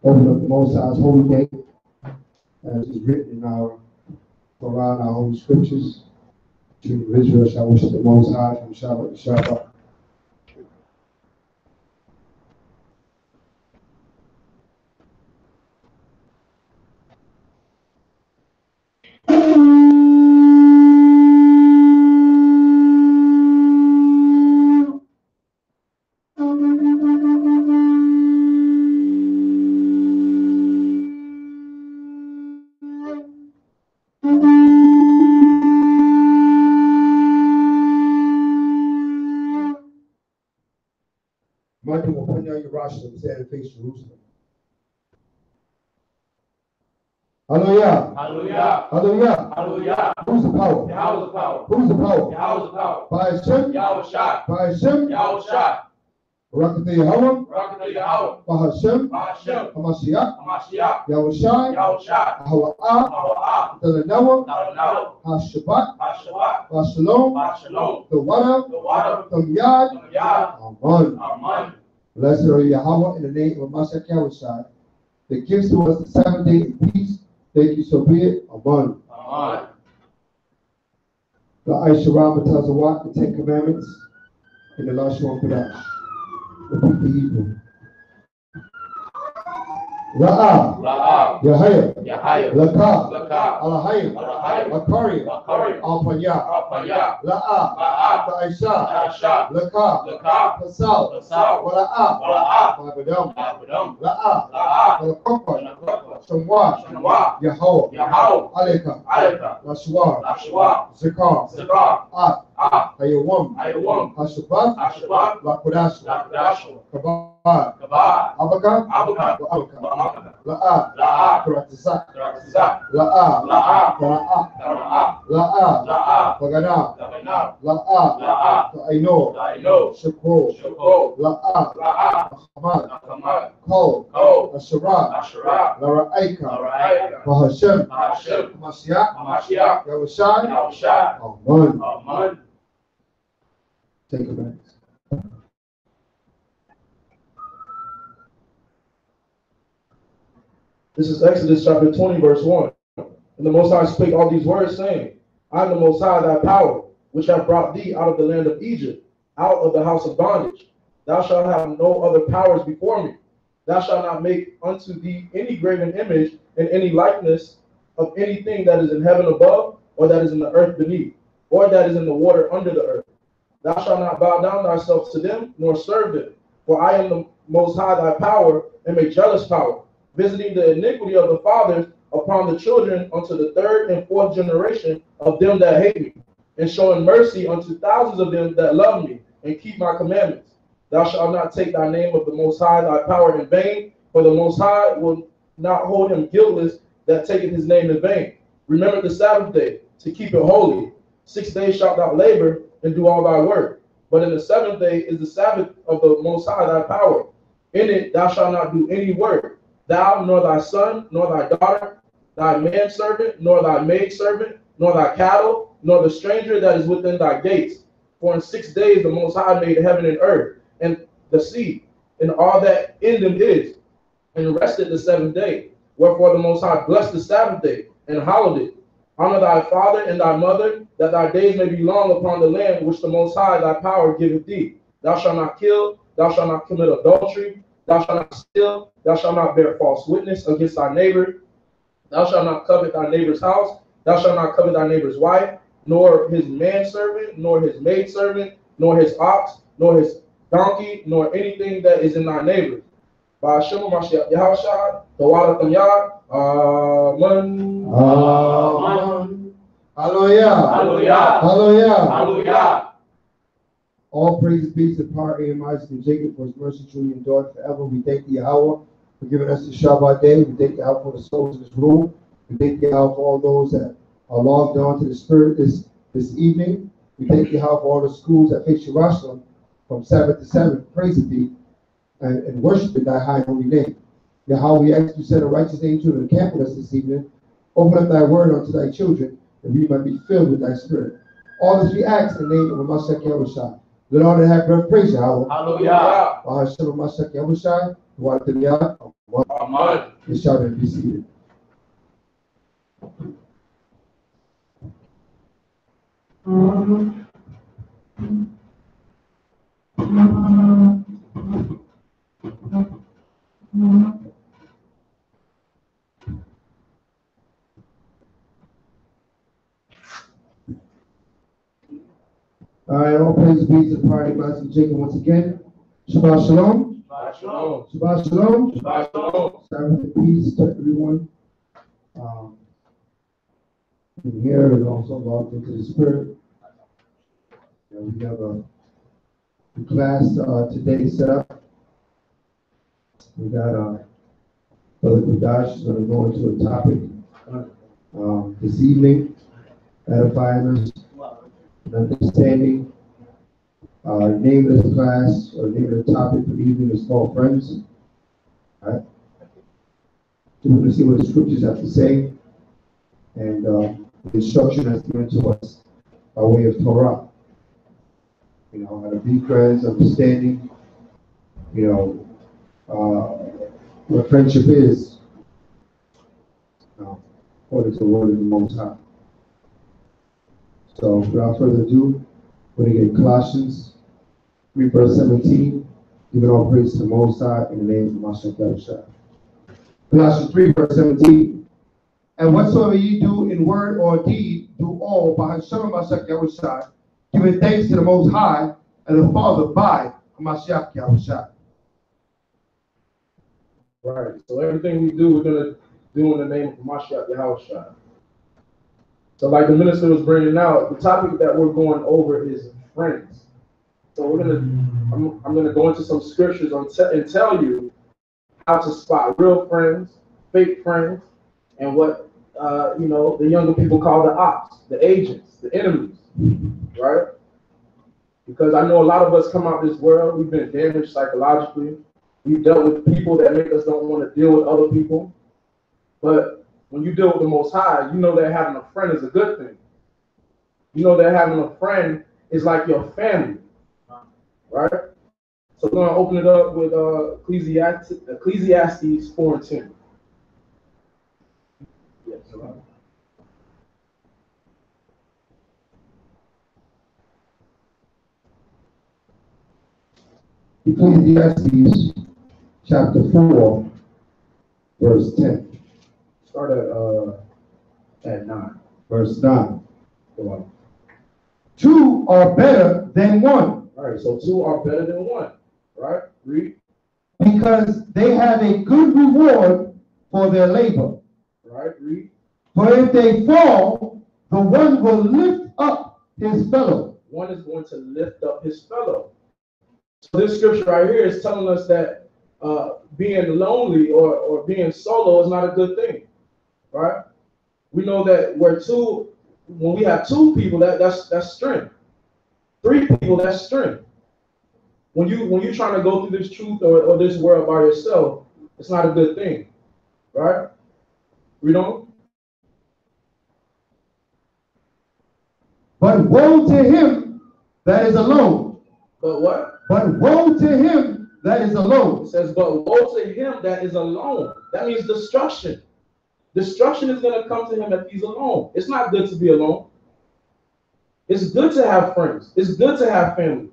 Open up the Most High's holy day, as is written in our Quran, our holy scriptures. Children of Israel shall worship the Most High from Shabbat to Shabbat. Michael will put down your roster and stand and face Jerusalem. Hallelujah. Hallelujah. Hallelujah. Hallelujah. Who's the power? Yahweh's the power. Who's the power? Yahweh's the power. By Hashem. Yahweh Shai. By Hashem. Yahweh Shai. Barakatah Yahweh. Barakatah Yahweh. By Hashem. Hashem. Hamashiach. Hamashiach. Yahweh Shai. Yahweh Shai. Hawa'ah. Hawa'ah. Dalanawa. Dalanawa. HaShabbat. HaShabbat. HaShalom. HaShalom. The water. The water. Tamyad. Tamyad. Amen. Amen. Blessed are Yahweh in the name of Mashiach Yahweh Shai, that gives to us the Sabbath day in peace. Thank you, so be it. Amen. Amen. The Aisha Rama tells us what? The Ten Commandments in the Lashon Kodash. Repeat the Hebrew. Ra'ah. Ra'ah. Yahaya. Yahaya. Lakah. Lakah. Alahayim. Alahayim. Akaria. Akaria. Alpanya. Alpanya. La'ah. La'ah. Aisha. Aisha. Lakah. Lakah. Pasal. Pasal. Wala'ah. Wala'ah. Mabadam. Abadam. La'ah. La'ah. Walakokwa. Nakokwa. Shamwa. Shamwa. Yahweh. Yahweh. Aleka. Aleka. Lashwa. Lashwa. Zakar. Zakar. At. Ayawam. Ayawam. Hashabbat. Hashabbat. Lakodash. Lakdash. Kabad. Kabad. Abaka. Abaka. Abaka. Abaka. La'ah. La'ah. Karatizak. Karatizak. La'ah. La'ah. Kara'ah. Kara'ah. La'ah. La'ah. Pagana. Gabana. La'ah. La'ah. Ta'ino. Ta'ino. Shukro. Shukro. La'ah. La'ah. Hamad. Nakamad. Kol. Kol. Asherah. Asherah. Lara'aika. Lara'aika. Bahashem. Hashem. Hamashiach. Hamashiach. Yahushai. Yahushai. Amen. Amen. Take it back. This is Exodus chapter 20, verse 1. And the Most High spake all these words, saying, I am the Most High, thy power, which have brought thee out of the land of Egypt, out of the house of bondage. Thou shalt have no other powers before me. Thou shalt not make unto thee any graven image and any likeness of anything that is in heaven above, or that is in the earth beneath, or that is in the water under the earth. Thou shalt not bow down thyself to them, nor serve them. For I am the Most High, thy power, and a jealous power, visiting the iniquity of the fathers upon the children unto the third and fourth generation of them that hate me, and showing mercy unto thousands of them that love me, and keep my commandments. Thou shalt not take thy name of the Most High, thy power, in vain, for the Most High will not hold him guiltless that taketh his name in vain. Remember the Sabbath day, to keep it holy. 6 days shalt thou labor, and do all thy work. But in the seventh day is the Sabbath of the Most High, thy power. In it thou shalt not do any work, thou, nor thy son, nor thy daughter, thy manservant, nor thy maidservant, nor thy cattle, nor the stranger that is within thy gates. For in 6 days the Most High made heaven and earth, and the sea, and all that in them is, and rested the seventh day. Wherefore the Most High blessed the Sabbath day, and hallowed it. Honor thy father and thy mother, that thy days may be long upon the land which the Most High thy power giveth thee. Thou shalt not kill, thou shalt not commit adultery, thou shalt not steal, thou shalt not bear false witness against thy neighbor, thou shalt not covet thy neighbor's house, thou shalt not covet thy neighbor's wife, nor his manservant, nor his maidservant, nor his ox, nor his donkey, nor anything that is in thy neighbor's. By Hashem Mashiach Yahushai, the water Tamyad. Amen. Amen. Hallelujah. Hallelujah. Hallelujah. Hallelujah. All praise be to the power of Isaac and Jacob for his mercy truly endured forever. We thank Yahweh for giving us the Shabbat day. We thank Yahweh for the souls in this room. We thank Yahweh for all those that are logged on to the Spirit this evening. We thank Yahweh for all the schools that face Jerusalem from Sabbath to Sabbath. Praise be and worship in thy high and holy name. Yahweh, we ask you to send a righteous angel to encamp with us this evening. Open up thy word unto thy children, that we might be filled with thy spirit. All this we ask in the name of Mashiach Yahushai. Let all that have breath praise Yahweh. Hallelujah. Hashem Mashiach Yahushai. Amen. Let's shout and be seated. All right, all praise be to the party, Master Jacob once again. Shabbat Shalom. Shabbat Shalom. Shabbat Shalom. Shabbat Shalom. Sabbath and peace to everyone. In here and also logged into the spirit. And we have a class today set up. We got Brother Kudash is going to go into a topic this evening, edifying us and understanding. The name of this class, or the name of the topic for the evening is called Friendz. All right. So we're going to see what the scriptures have to say and the instruction that's given to us by way of Torah. You know, how to be friends, understanding, you know, what friendship is, according to the word of the Most High. So, without further ado, we're going to get Colossians 3, verse 17, giving all praise to the Most High in the name of Mashiach Yahushua. Colossians 3, verse 17. And whatsoever ye do in word or deed, do all by Hashem Mashiach Yahushua, giving thanks to the Most High and the Father by Mashiach Yahushua. Right. So everything we do, we're going to do in the name of Mashiach Yahushua. So like the minister was bringing out, the topic that we're going over is friends. So I'm gonna go into some scriptures and tell you how to spot real friends, fake friends, and what the younger people call the ops, the agents, the enemies, right? Because I know a lot of us come out this world, we've been damaged psychologically. We've dealt with people that make us don't want to deal with other people. But when you deal with the Most High, you know that having a friend is a good thing. You know that having a friend is like your family, right? So we're going to open it up with Ecclesiastes 4 and 10. Yes. Ecclesiastes chapter 4, verse 10. Start at 9. Verse 9. Go on. Two are better than one. All right, so two are better than one, right? Read. Because they have a good reward for their labor. Right, read. For if they fall, the one will lift up his fellow. One is going to lift up his fellow. So this scripture right here is telling us that being lonely or being solo is not a good thing, right? We know that when we have two people, that's strength. Three people, that's strength. When you're trying to go through this truth or this world by yourself, it's not a good thing, right? Read on. But woe to him that is alone. But what? But woe to him that is alone. It says, but woe to him that is alone. That means destruction. Destruction is going to come to him if he's alone. It's not good to be alone. It's good to have friends. It's good to have family,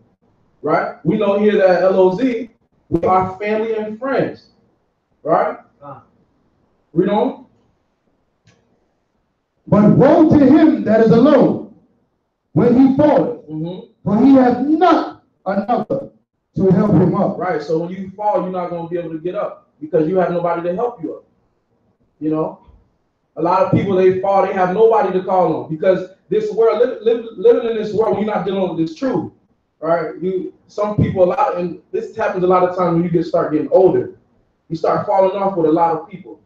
right? We know here that LOZ, we are family and friends, right? Read on. But woe to him that is alone when he falleth, for he hath not another to help him up. Right, so when you fall, you're not going to be able to get up because you have nobody to help you up. You know, a lot of people, they fall, they have nobody to call on because this world, living in this world, you're not dealing with this truth, right? Some people, and this happens a lot of times when you start getting older, you start falling off with a lot of people,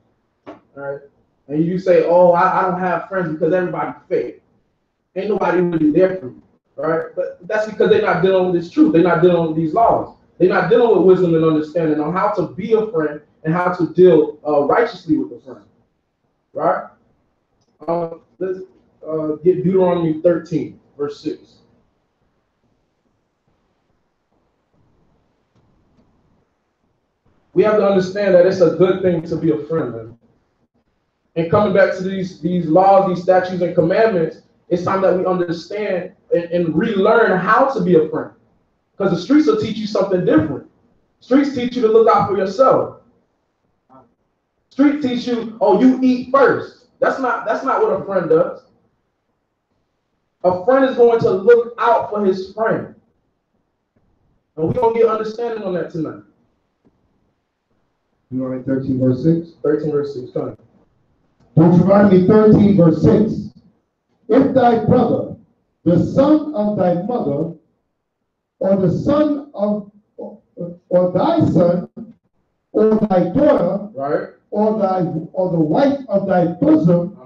right? And you say, oh, I don't have friends because everybody's fake. Ain't nobody really there for you, right? But that's because they're not dealing with this truth. They're not dealing with these laws. They're not dealing with wisdom and understanding on how to be a friend and how to deal righteously with a friend, right? Let's get Deuteronomy 13, verse 6. we have to understand that it's a good thing to be a friend, man. And coming back to these laws, these statutes and commandments, it's time that we understand and relearn how to be a friend. Because the streets will teach you something different. Streets teach you to look out for yourself. Streets teach you, oh, you eat first. That's not what a friend does. A friend is going to look out for his friend. And we're going to get understanding on that tonight. You want to read 13 verse 6? 13 verse 6, come on. Deuteronomy 13 verse 6. If thy brother, the son of thy mother, or the son of, or thy son, or thy daughter, right, or the wife of thy bosom,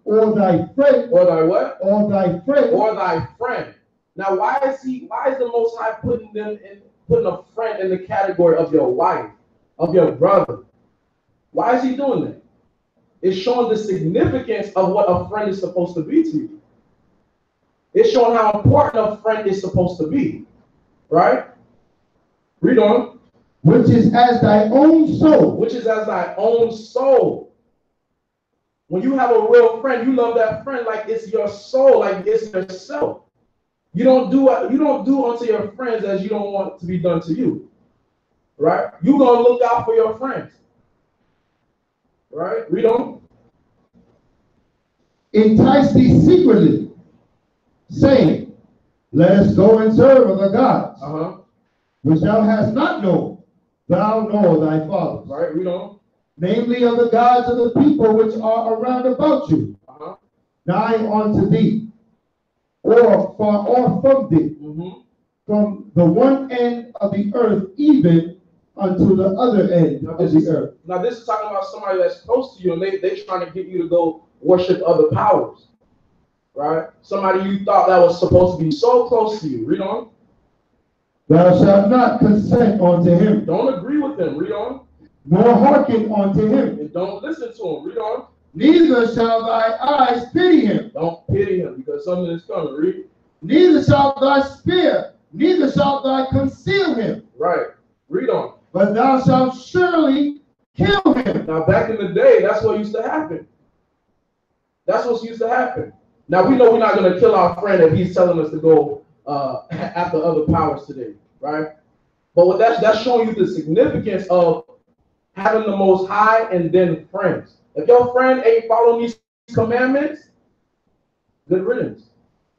or thy friend, or thy what? Or thy friend, or thy friend. Now, why is the Most High putting a friend in the category of your wife, of your brother? Why is he doing that? It's showing the significance of what a friend is supposed to be to you. It's showing how important a friend is supposed to be. Right? Read on. Which is as thy own soul. Which is as thy own soul. When you have a real friend, you love that friend like it's your soul, like it's yourself. You don't do unto your friends as you don't want to be done to you. Right? You're gonna look out for your friends. Right? Read on. Entice thee secretly, saying, let us go and serve other gods, which thou hast not known. Thou know thy fathers. Right, read on. Namely of the gods of the people which are around about you, nigh unto thee, or far off from thee, from the one end of the earth even unto the other end of the earth. Now this is talking about somebody that's close to you, and they trying to get you to go worship other powers. Right? Somebody you thought that was supposed to be so close to you. Read on. Thou shalt not consent unto him. Don't agree with him. Read on. Nor hearken unto him. And don't listen to him. Read on. Neither shall thy eyes pity him. Don't pity him, because something is coming. Read. Neither shalt thou spare, neither shalt thou conceal him. Right. Read on. But thou shalt surely kill him. Now back in the day, that's what used to happen. That's what used to happen. Now we know we're not going to kill our friend if he's telling us to go after other powers today, right? But what that's showing you the significance of having the Most High and then friends. If your friend ain't following these commandments, good riddance.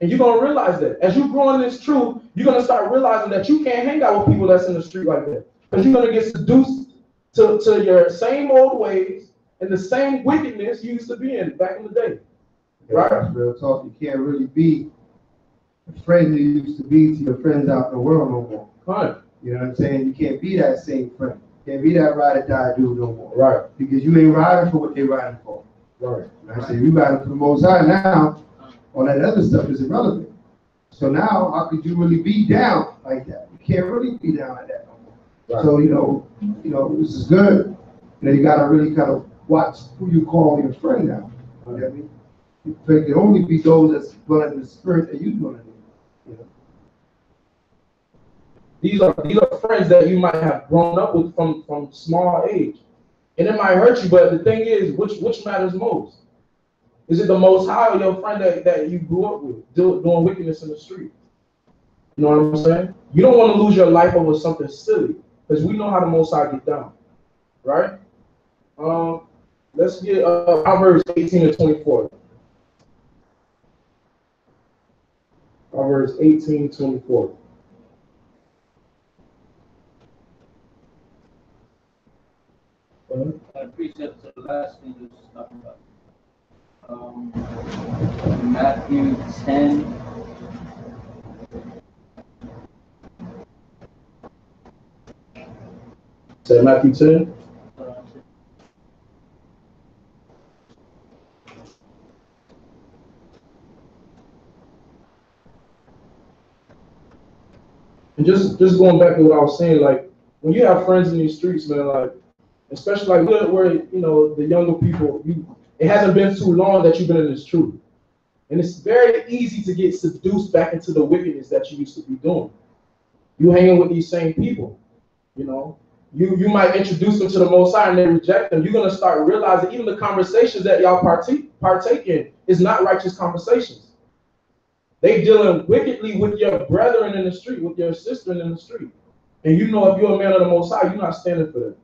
And you're going to realize that. As you grow in this truth, you're going to start realizing that you can't hang out with people that's in the street like that. Because you're going to get seduced to your same old ways and the same wickedness you used to be in back in the day. Right? That's real talk. You can't really be the friend you used to be to your friends out in the world no more. Right. You know what I'm saying? You can't be that same friend. You can't be that ride or die dude no more. Right. Because you ain't riding for what they riding for. Right. And I say, we riding for the Most High now. All that other stuff is irrelevant. So now, how could you really be down like that? You can't really be down like that no more. Right. So, you know, this is good. You got to really kind of watch who you call your friend now. You know what I mean? It can only be those that's blood in the spirit that you're going to do. You know? These are friends that you might have grown up with from small age. And it might hurt you, but the thing is, which matters most? Is it the Most High or your friend that you grew up with, doing wickedness in the street? You know what I'm saying? You don't want to lose your life over something silly, because we know how the Most High get down, right? Let's get Proverbs 18 and 24. Proverbs 18, 24. Precepts are the last thing you was talking about. Matthew 10. Say Matthew 10. And just going back to what I was saying, like when you have friends in these streets, man, like especially like where the younger people, it hasn't been too long that you've been in this truth, and it's very easy to get seduced back into the wickedness that you used to be doing. You hanging with these same people, you might introduce them to the Most High and they reject them. You're gonna start realizing even the conversations that y'all partake in is not righteous conversations. They dealing wickedly with your brethren in the street, with your sister in the street. And you know if you're a man of the Most High, you're not standing for that,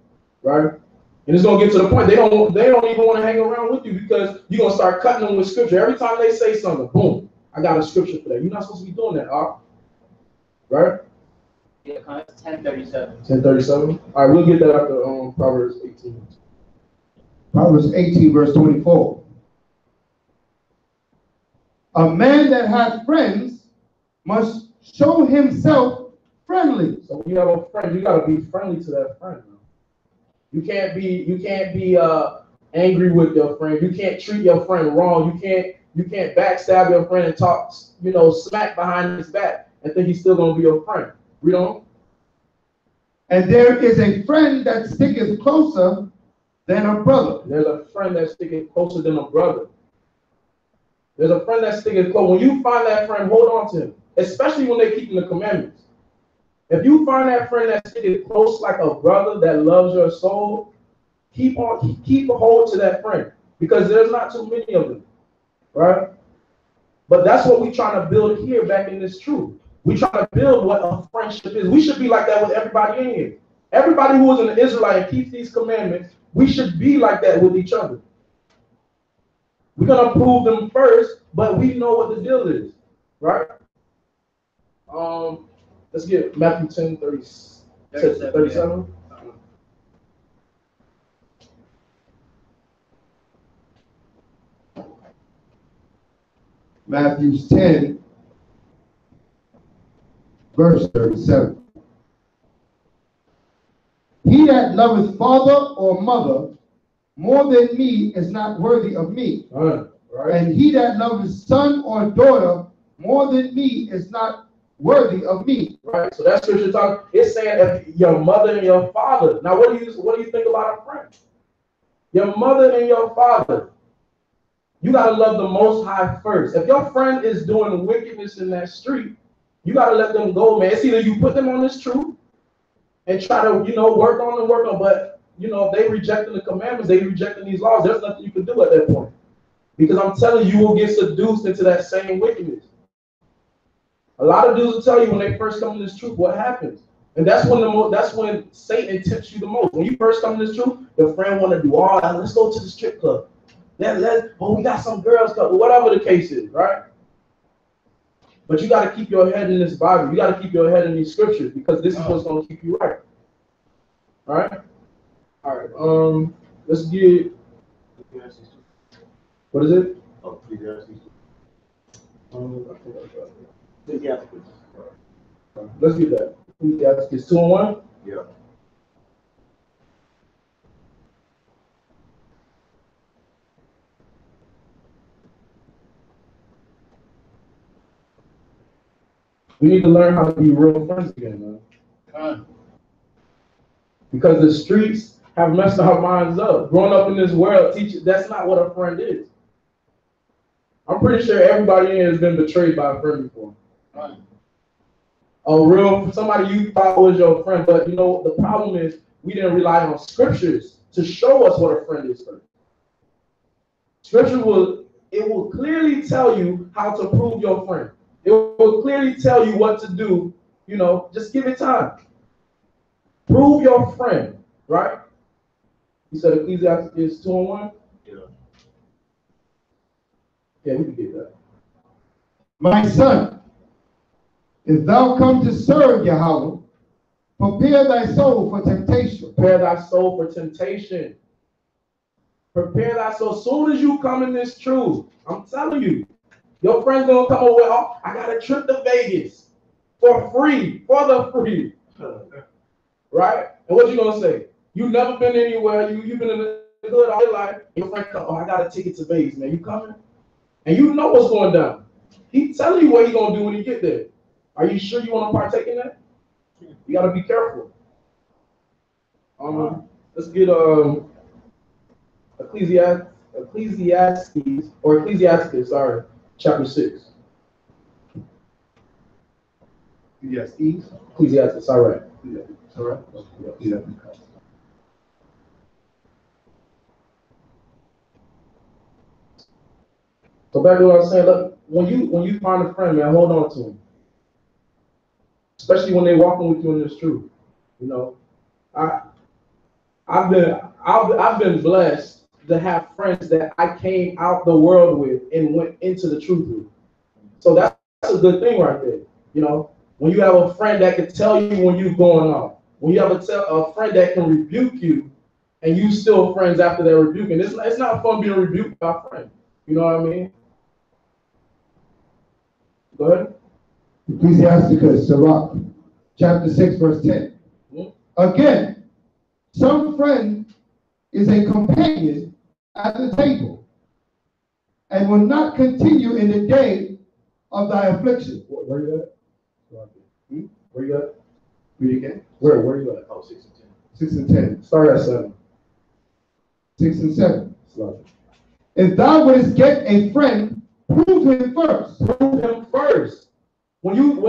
right? And it's gonna get to the point they don't even want to hang around with you because you're gonna start cutting them with scripture. Every time they say something, boom, I got a scripture for that. You're not supposed to be doing that, right? Yeah, it's 10:37. 10:37. All right, we'll get that after Proverbs 18. Proverbs 18, verse 24. A man that has friends must show himself friendly. So when you have a friend, you gotta be friendly to that friend. Man. You can't be angry with your friend. You can't treat your friend wrong. You can't backstab your friend and talk, smack behind his back and think he's still gonna be your friend. Read on. And there is a friend that sticketh closer than a brother. There's a friend that sticketh closer than a brother. There's a friend that sticketh close. When you find that friend, hold on to him, especially when they're keeping the commandments. If you find that friend that sticketh close like a brother that loves your soul, keep a hold to that friend because there's not too many of them, right? But that's what we're trying to build here back in this truth. We're trying to build what a friendship is. We should be like that with everybody in here. Everybody who is an Israelite and keeps these commandments, we should be like that with each other. We're going to prove them first, but we know what the deal is, right? Let's get Matthew 10:37. Matthew 10, verse 37. He that loveth father or mother more than me is not worthy of me. Right. And he that loveth son or daughter more than me is not worthy of me. Right. So that scripture it's saying if your mother and your father. Now what do you think about a friend? Your mother and your father. You gotta love the Most High first. If your friend is doing wickedness in that street, you gotta let them go, man. It's either you put them on this truth and try to, work on, but if they rejecting the commandments, they rejecting these laws, there's nothing you can do at that point. Because I'm telling you, you will get seduced into that same wickedness. A lot of dudes will tell you when they first come to this truth what happens. And that's when Satan tempts you the most. When you first come to this truth, your friend want to do all that. Let's go to the strip club. We got some girls club, whatever the case is, right? But you got to keep your head in this Bible. You got to keep your head in these scriptures because this is what's going to keep you right. All right? All right. Let's get. What is it? Oh, Let's get that. Ecclesiastes 2:1. Yeah. We need to learn how to be real friends again, man. Because the streets have messed our minds up. Growing up in this world, that's not what a friend is. I'm pretty sure everybody in here has been betrayed by a friend before. Somebody you thought was your friend, but the problem is we didn't rely on scriptures to show us what a friend is first. Scripture will clearly tell you how to prove your friend. It will clearly tell you what to do. Just give it time. Prove your friend, right? You said Ecclesiastes 2:1? Yeah. Yeah, we can get that. My son, if thou come to serve Yahweh, prepare thy soul for temptation. Prepare thy soul for temptation. Prepare thy soul. As soon as you come in this truth, I'm telling you, your friend's gonna come over. Oh, I got a trip to Vegas for free, right? And what you gonna say? You never been anywhere. You've been in the hood all your life. Your friend come. Oh, I got a ticket to Vegas, man. You coming? And you know what's going down. He's telling you what he's gonna do when you get there. Are you sure you want to partake in that? You gotta be careful. Let's get Ecclesiastes, chapter 6. Yes, East. Ecclesiastes, all right. Yeah. All right. Yeah. So back to what I was saying, look, when you find a friend, man, hold on to him. Especially when they're walking with you in this truth. You know, I've been blessed to have friends that I came out the world with and went into the truth with. So that's a good thing right there. You know, when you have a friend that can tell you when you're going off, when you have a friend that can rebuke you, and you still friends after they're rebuking. It's not fun being rebuked by a friend. You know what I mean? Go ahead. Ecclesiasticus, Sirach, chapter 6, verse 10. Mm-hmm. Again, some friend is a companion at the table and will not continue in the day of thy affliction. Where you at? Where you at? Read again. Where you at? Oh, 6 and 10. 6 and 10. Start at 7. 6 and 7. Slide. If thou wouldest get a friend, prove him first. Prove him first. When you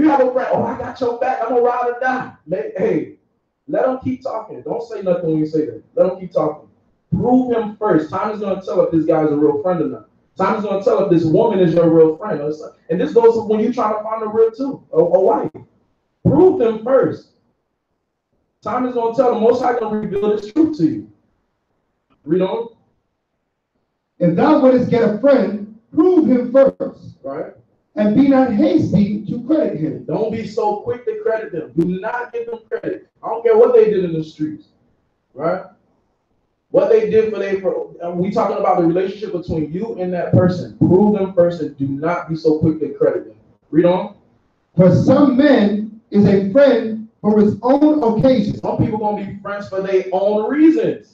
have a friend, oh, I got your back, I'm gonna ride or die. Hey, let him keep talking. Don't say nothing when you say that. Let him keep talking. Prove him first. Time is gonna tell if this guy is a real friend or not. Time is gonna tell if this woman is your real friend. And this goes when you're trying to find a real too, a wife. Prove them first. Time is gonna tell. The Most High gonna reveal His truth to you. Read on. If thou wouldest get a friend, prove him first. Right. And be not hasty to credit him. Don't be so quick to credit them. Do not give them credit. I don't care what they did in the streets. Right? What they did we talking about the relationship between you and that person. Prove them first and do not be so quick to credit them. Read on. For some men is a friend for his own occasion. Some people gonna be friends for their own reasons.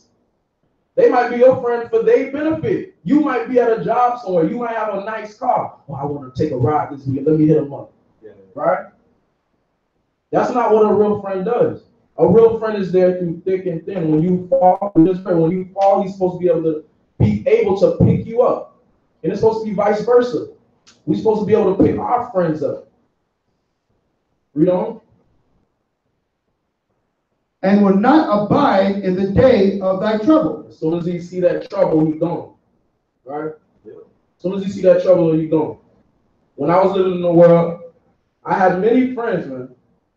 They might be your friend for their benefit. You might be at a job somewhere. You might have a nice car. Oh, I want to take a ride this week. Let me hit him up. Yeah. Right? That's not what a real friend does. A real friend is there through thick and thin. When you fall, he's supposed to be able to pick you up. And it's supposed to be vice versa. We're supposed to be able to pick our friends up. Read on. And will not abide in the day of thy trouble. As soon as he see that trouble, he's gone. Right? Yeah. As soon as he see that trouble, he's gone. When I was living in the world, I had many friends, man.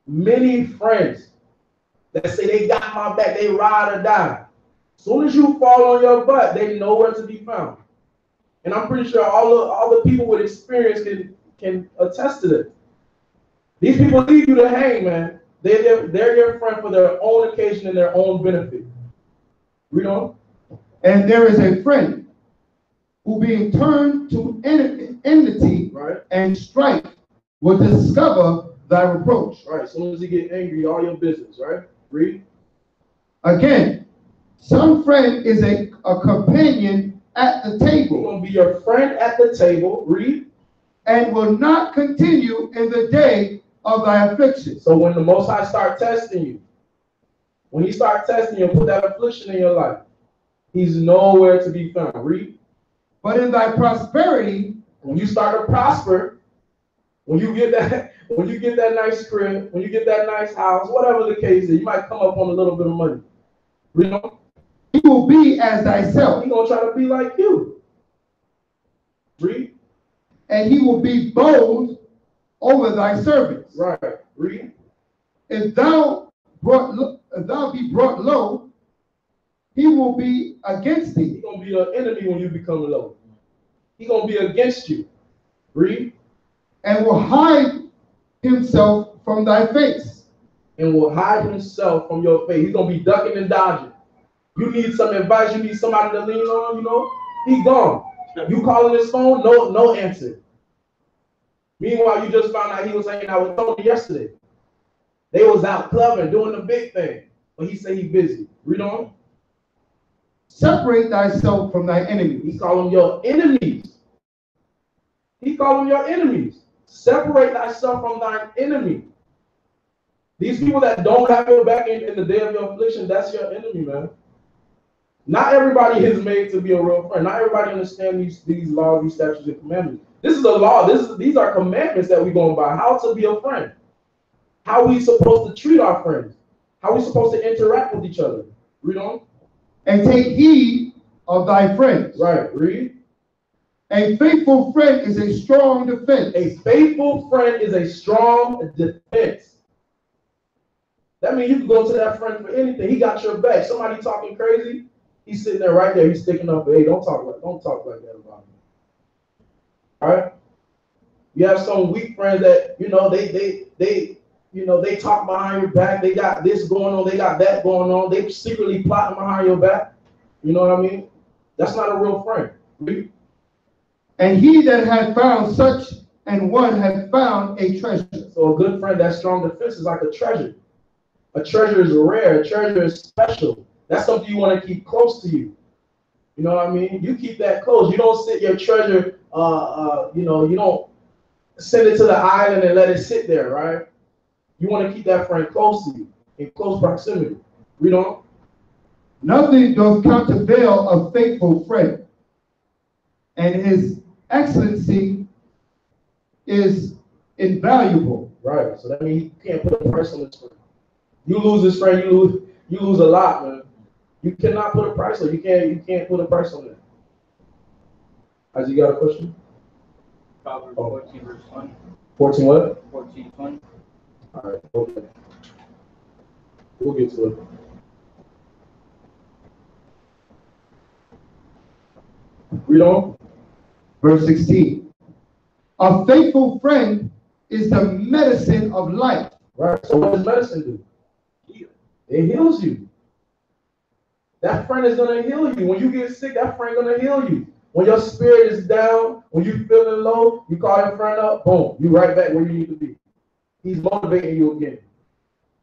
Many friends that say they got my back, they ride or die. As soon as you fall on your butt, they know where to be found. And I'm pretty sure all the people with experience can attest to that. These people leave you to hang, man. They're your friend for their own occasion and their own benefit. Read on. And there is a friend who being turned to enmity right. and strife will discover thy reproach. Right. As soon as you get angry, all your business, right? Read. Again, some friend is a companion at the table. He's going to be your friend at the table. Read. And will not continue in the day of thy affliction. So when the Most High start testing you, when he start testing you and put that affliction in your life, he's nowhere to be found. Read. But in thy prosperity, when you start to prosper, when you get that nice crib, when you get that nice house, whatever the case is, you might come up on a little bit of money. Read on. He will be as thyself. He's gonna try to be like you. Read. And he will be bold over thy servants. Right. Read. If thou be brought low, he will be against thee. He's gonna be an enemy when you become low. He's gonna be against you. Read. And will hide himself from thy face. And will hide himself from your face. He's gonna be ducking and dodging. You need some advice. You need somebody to lean on. You know, he's gone. You calling his phone? No answer. Meanwhile, you just found out he was hanging out with Tony yesterday. They was out clubbing, doing the big thing. But he said he's busy. Read on. Separate thyself from thy enemies. He call them your enemies. He call them your enemies. Separate thyself from thine enemy. These people that don't have your back in the day of your affliction, that's your enemy, man. Not everybody is made to be a real friend. Not everybody understands these laws, these statutes, and commandments. This is a law. These are commandments that we're going by. How to be a friend. How we supposed to treat our friends. How we supposed to interact with each other. Read on. And take heed of thy friends. Right. Read. A faithful friend is a strong defense. A faithful friend is a strong defense. That means you can go to that friend for anything. He got your back. Somebody talking crazy, he's sitting there right there. He's sticking up. Hey, don't talk like that about me. All right. You have some weak friends that they talk behind your back. They got this going on. They got that going on. They secretly plotting behind your back. You know what I mean? That's not a real friend. And he that had found such and one had found a treasure. So a good friend, that strong defense is like a treasure. A treasure is rare. A treasure is special. That's something you want to keep close to you. You know what I mean? You keep that close. You don't sit your treasure, you don't send it to the island and let it sit there, right? You want to keep that friend close to you, in close proximity. Read on. Nothing doth countervail a faithful friend, and his excellency is invaluable. Right. So that means you can't put a price on this friend. You lose this friend, you lose a lot, man. You cannot put a price on it. You can't put a price on it. Has you got a question? Proverbs 14 verse 20. 14 what? 14:20. All right, okay. We'll get to it. Read on. Verse 16. A faithful friend is the medicine of life. Right. So what does medicine do? It heals you. That friend is going to heal you. When you get sick, that friend is going to heal you. When your spirit is down, when you're feeling low, you call your friend up, boom, you right back where you need to be. He's motivating you again.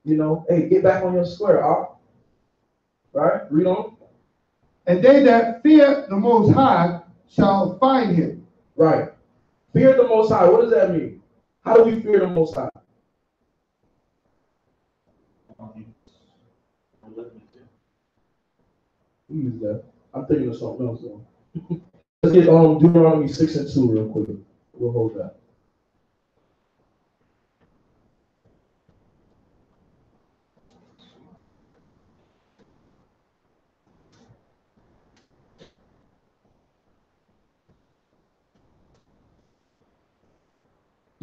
You know, hey, get back on your square, right? Read on. And they that fear the Most High shall find him. Right. Fear the Most High. What does that mean? How do we fear the Most High? We use that. I'm thinking of something else though. Let's get Deuteronomy 6 and 2 real quick. We'll hold that.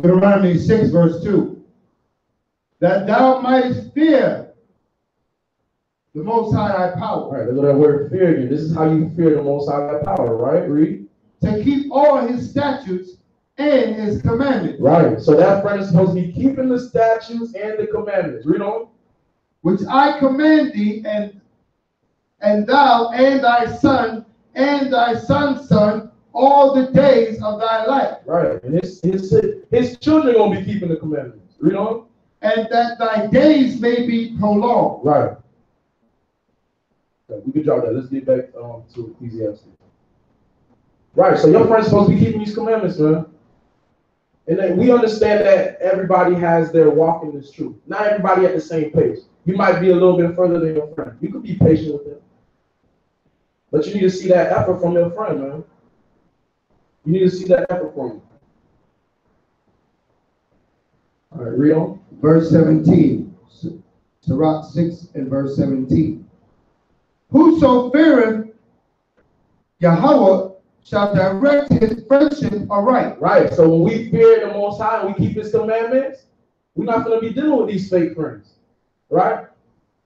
Deuteronomy 6 verse 2. That thou mightest fear the Most High thy power. All right, look at that word fear again. This is how you fear the Most High thy power, right? Read. To keep all his statutes and his commandments. Right. So that friend is supposed to be keeping the statutes and the commandments. Read on. Which I command thee, and thou and thy son and thy son's son all the days of thy life. Right. And his children gonna be keeping the commandments. Read on. And that thy days may be prolonged. Right. Okay, we can drop that. Let's get back to Ecclesiastes. Right. So your friend's supposed to be keeping these commandments, man. And then we understand that everybody has their walk in this truth. Not everybody at the same pace. You might be a little bit further than your friend. You could be patient with them. But you need to see that effort from your friend, man. You need to see that effort from him. All right, read on. Verse 17. Sirach 6 and verse 17. Whoso feareth Yahweh shall direct his friendship aright. Right. So when we fear the Most High and we keep his commandments, we're not going to be dealing with these fake friends. Right?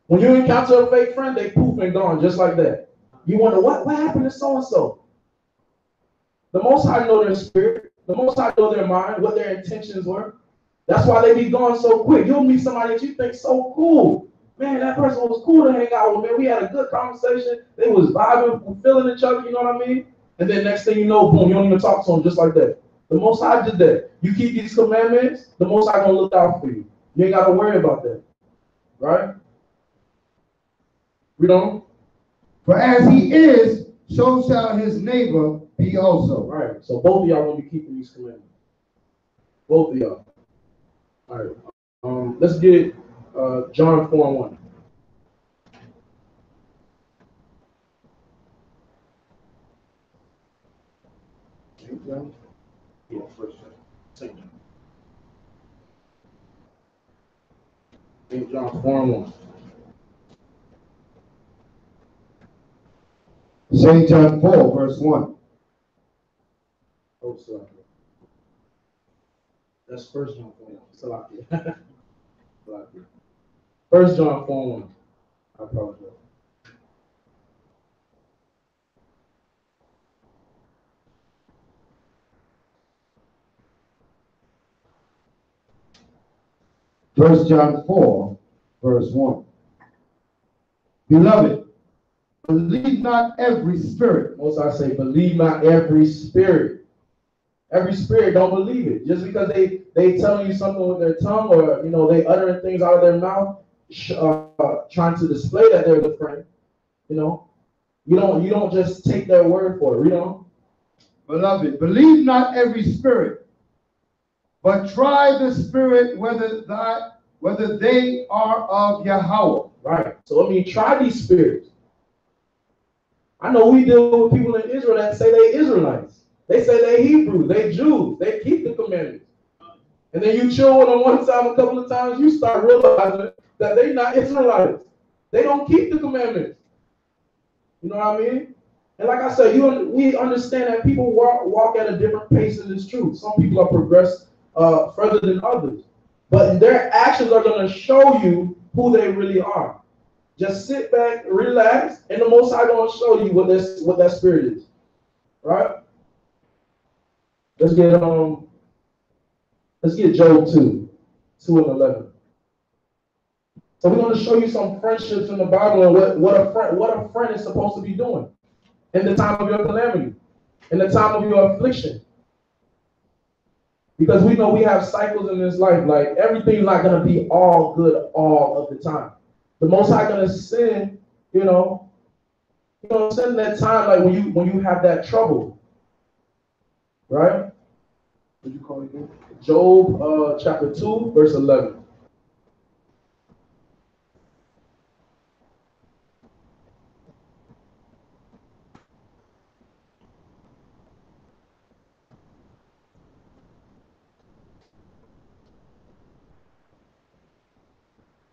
When you encounter a fake friend, they poof and gone just like that. You wonder, what happened to so-and-so? The Most High know their spirit. The Most High know their mind, what their intentions were. That's why they be gone so quick. You'll meet somebody that you think so cool. Man, that person was cool to hang out with, man. We had a good conversation. They was vibing, feeling each other, you know what I mean? And then next thing you know, boom, you don't even talk to them just like that. The Most High did that. You keep these commandments, the Most High gonna look out for you. You ain't got to worry about that. Right? Read on. For as he is, so shall his neighbor be also. Right. So both of y'all gonna be keeping these commandments. Both of y'all. All right. Let's get John 4:1. Yeah, first St. John. St. John 4:1. St. John 4 verse 1. so that's First John 4:1. Salakia. Salakia. 1 John 4:1. I apologize. First John 4, verse 1. Beloved, believe not every spirit. Most I say, believe not every spirit. Every spirit, don't believe it. Just because they telling you something with their tongue, or they uttering things out of their mouth, trying to display that they're the friend. You don't just take their word for it. Beloved, believe not every spirit, but try the spirit whether they are of Yahweh. Right. So try these spirits. I know we deal with people in Israel that say they Israelites. They say they Hebrews, they Jews, they keep the commandments. And then you chill with them one time, a couple of times, you start realizing that they're not Israelites. They don't keep the commandments. You know what I mean? And like I said, we understand that people walk at a different pace in this truth. Some people are progressed further than others. But their actions are going to show you who they really are. Just sit back, relax, and the Most High going to show you what that spirit is. Right? Let's get Job 2:11. So we're going to show you some friendships in the Bible and what a friend is supposed to be doing in the time of your calamity, in the time of your affliction. Because we know we have cycles in this life. Like, everything's not going to be all good all of the time. The Most High going to send, send that time, like when you have that trouble. Right? What you call it again? Job chapter 2, verse 11.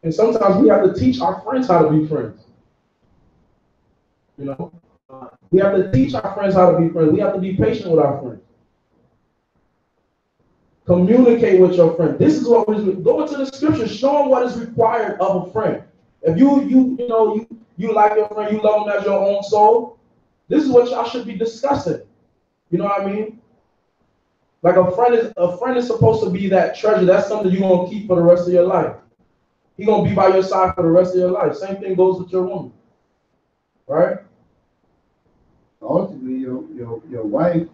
And sometimes we have to teach our friends how to be friends. We have to teach our friends how to be friends. We have to be patient with our friends. Communicate with your friend. This is what go into the scriptures. Show them what is required of a friend. If you like your friend, you love them as your own soul. This is what y'all should be discussing. You know what I mean? Like a friend is supposed to be that treasure. That's something you're gonna keep for the rest of your life. He's gonna be by your side for the rest of your life. Same thing goes with your woman, right? Ultimately, your wife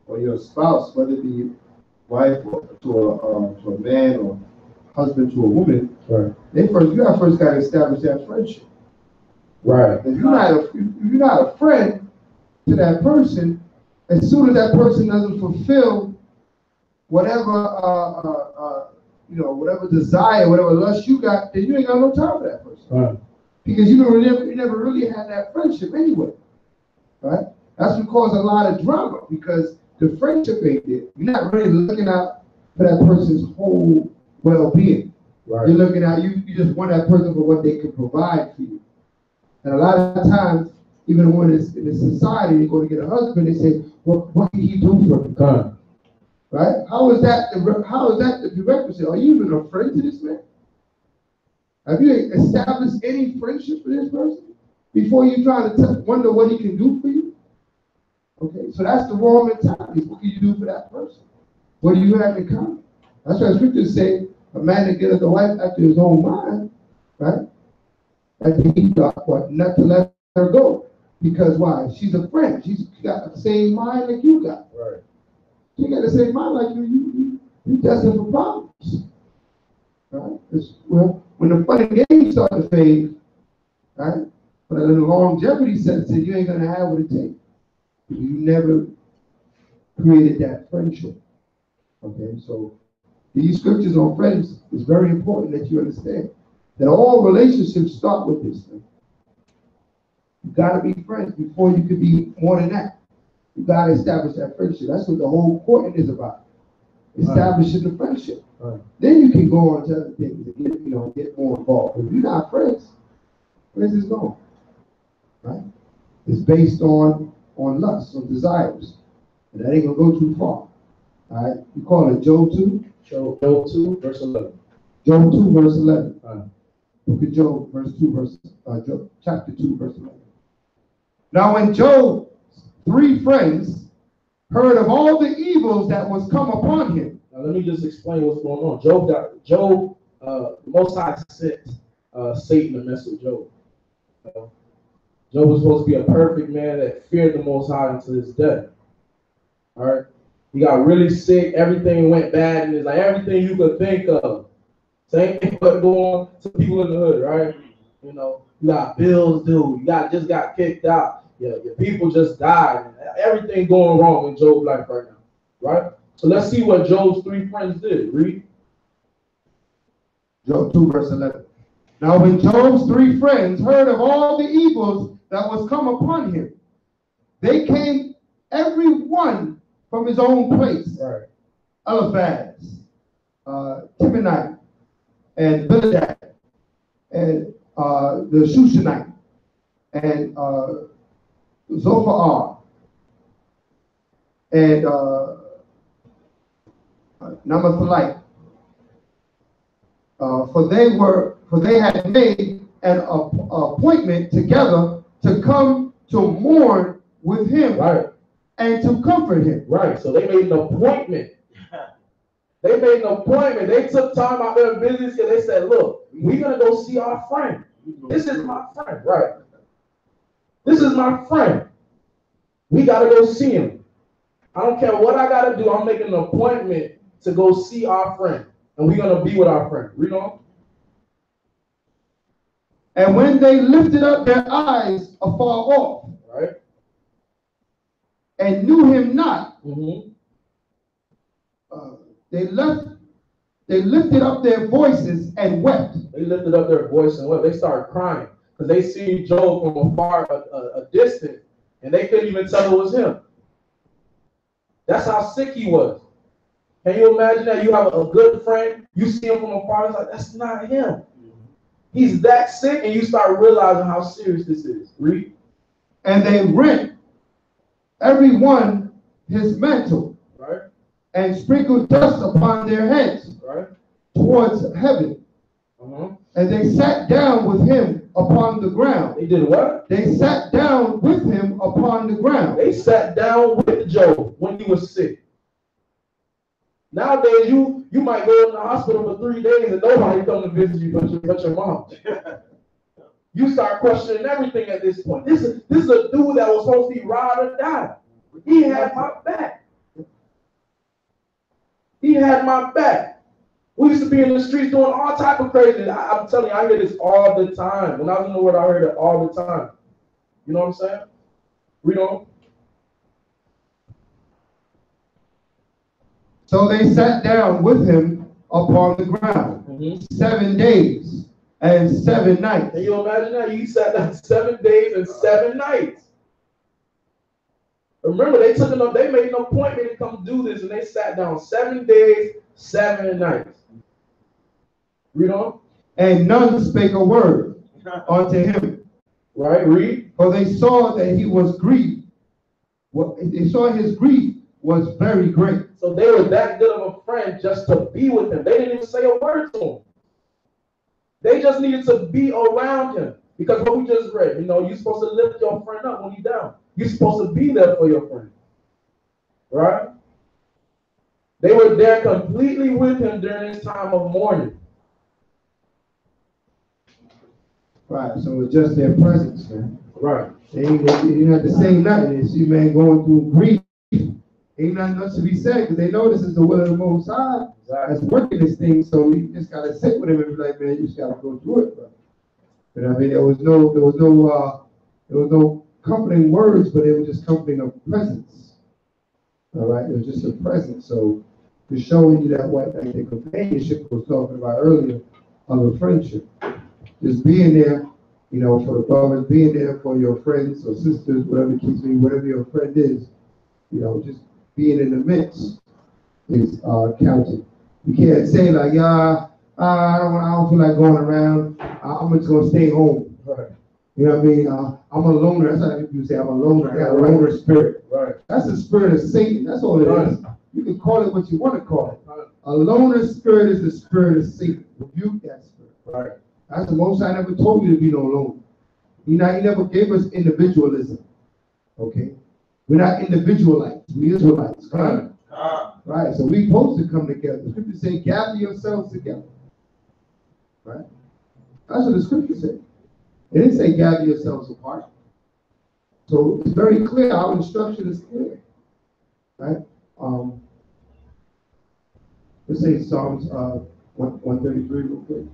or your spouse, whether it be wife to a man or husband to a woman, right? You first got to establish that friendship, right? If you're not a friend to that person, as soon as that person doesn't fulfill whatever whatever desire, whatever lust you got, then you ain't got no time for that person, right? Because you never really had that friendship anyway. Right? That's what caused a lot of drama, because the friendship ain't there. You're not really looking out for that person's whole well-being. Right. You're looking out, you just want that person for what they can provide for you. And a lot of times, even when it's in the society, you go to get a husband, they say, well, what can he do for me? Right? How is that the prerequisite? Are you even a friend to this man? Have you established any friendship with this person before you try to wonder what he can do for you? Okay, so that's the wrong mentality. What can you do for that person? What do you have in common? That's why scriptures say a man that getteth a wife after his own mind, right? And he thought what? Not to let her go. Because why? She's a friend. She's got the same mind like you got. Right. She got the same mind like you. You destined for problems. Right? When the fun and games start to fade, right? But in the longevity sense, you ain't gonna have what it takes. You never created that friendship. Okay, so these scriptures on friends is very important that you understand that all relationships start with this thing. You gotta be friends before you could be more than that. You gotta establish that friendship. That's what the whole courting is about. Establishing the friendship. Right. Then you can go on to other things and get more involved. But if you're not friends, where's this going? Right? It's based on lust, on desires. And that ain't gonna go too far. All right, you call it Job 2? Job 2, verse 11. Job 2, verse 11. All right. Book of Job, Job, chapter 2, verse 11. Now when Job's 3 friends heard of all the evils that was come upon him. Now let me just explain what's going on. Job, the Most High sent Satan to mess with Job. Job was supposed to be a perfect man that feared the Most High until his death. All right. He got really sick. Everything went bad, and it's like everything you could think of. Same thing but going on to people in the hood, right? You know, you got bills due. You just got kicked out. Your people just died. Everything going wrong in Job's life right now, right? So let's see what Job's 3 friends did. Read. Job 2, verse 11. Now when Job's 3 friends heard of all the evils that was come upon him, they came every one from his own place. Right. Eliphaz, Timonite, and Bildad, and the Shushanite, and Zophar, and Namathalite. For they had made an appointment together to come to mourn with him, right, and to comfort him. Right. So they made an appointment. They made an appointment. They took time out their business and they said, look, we're going to go see our friend. This is my friend. Right. This is my friend. We got to go see him. I don't care what I got to do. I'm making an appointment to go see our friend. And we're going to be with our friend. Read on. And when they lifted up their eyes afar off, right, and knew him not, mm-hmm. They lifted up their voices and wept. They lifted up their voice and wept. They started crying because they see Job from afar, a distance, and they couldn't even tell it was him. That's how sick he was. Can you imagine that you have a good friend, you see him from afar, it's like, that's not him. He's that sick, and you start realizing how serious this is. Read. And they rent every one his mantle, right, and sprinkled dust upon their heads, right, towards heaven. Uh-huh. And they sat down with him upon the ground. They did what? They sat down with him upon the ground. They sat down with Job when he was sick. Nowadays, you might go in the hospital for 3 days and nobody come to visit you but your mom. You start questioning everything at this point. This is a dude that was supposed to be ride or die. He had my back. He had my back. We used to be in the streets doing all type of crazy. I'm telling you, I hear this all the time. When I was in the world, I heard it all the time. You know what I'm saying? Read on. So they sat down with him upon the ground, 7 days and 7 nights. Can you imagine that? He sat down 7 days and 7 nights. Remember, they made an appointment to come do this, and they sat down 7 days, 7 nights. Read on. And none spake a word unto him. Right, read. For they saw that he was grieved. They saw his grief was very great. So they were that good of a friend just to be with him. They didn't even say a word to him. They just needed to be around him. Because what we just read, you're supposed to lift your friend up when he's down. You're supposed to be there for your friend. Right? They were there completely with him during his time of mourning. Right, so it's just their presence, man. Right. They didn't have to say nothing. You see, man, going through grief. Ain't nothing else to be said because they know this is the will of the Most High that's working this thing. So you just gotta sit with him and be like, man, you just gotta go through it, bro. But I mean, there was no comforting words, but it was just comforting of presence. All right, it was just a presence. So just showing you that what like the companionship I was talking about earlier of a friendship, just being there, for the brothers, being there for your friends or sisters, whatever the case may be, whatever your friend is, just being in the midst is counted. You can't say like, I don't feel like going around. I'm just gonna stay home. Right. You know what I mean? I'm a loner. That's how people say I'm a loner. I got a loner spirit. Right. That's the spirit of Satan. That's all it is. You can call it what you want to call it. A loner spirit is the spirit of Satan. Rebuke that spirit. Right. That's the Most High never told you to be no loner. He never gave us individualism. Okay? We're not individualites. We Israelites. Right? Right. So we're supposed to come together. The scripture say, gather yourselves together. Right? That's what the scripture said. It didn't say gather yourselves apart. So it's very clear. Our instruction is clear. Right? Let's say Psalms 133 real quick.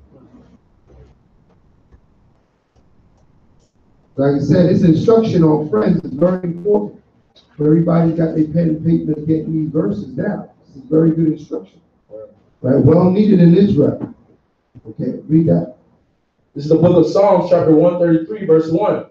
Like I said, this instruction on Friendz is very important. Everybody's got their pen and paper and getting these verses down. This is very good instruction. Right? Well needed in Israel. Okay, read that. This is the book of Psalms, chapter 133, verse 1.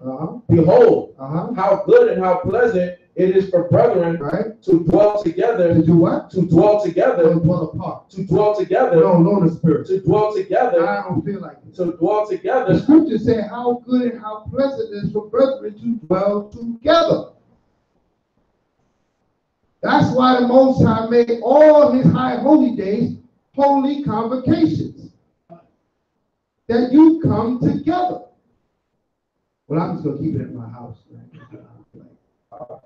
Behold, how good and how pleasant it is for brethren to dwell together. To do what? To dwell together. Don't dwell apart. To dwell together. No, no, the spirit. To dwell together. I don't feel like it. To dwell together. The scripture said how good and how pleasant it is for brethren to dwell together. That's why the Most High made all his high holy days holy convocations. That you come together. Well, I'm just going to keep it in my house. Right?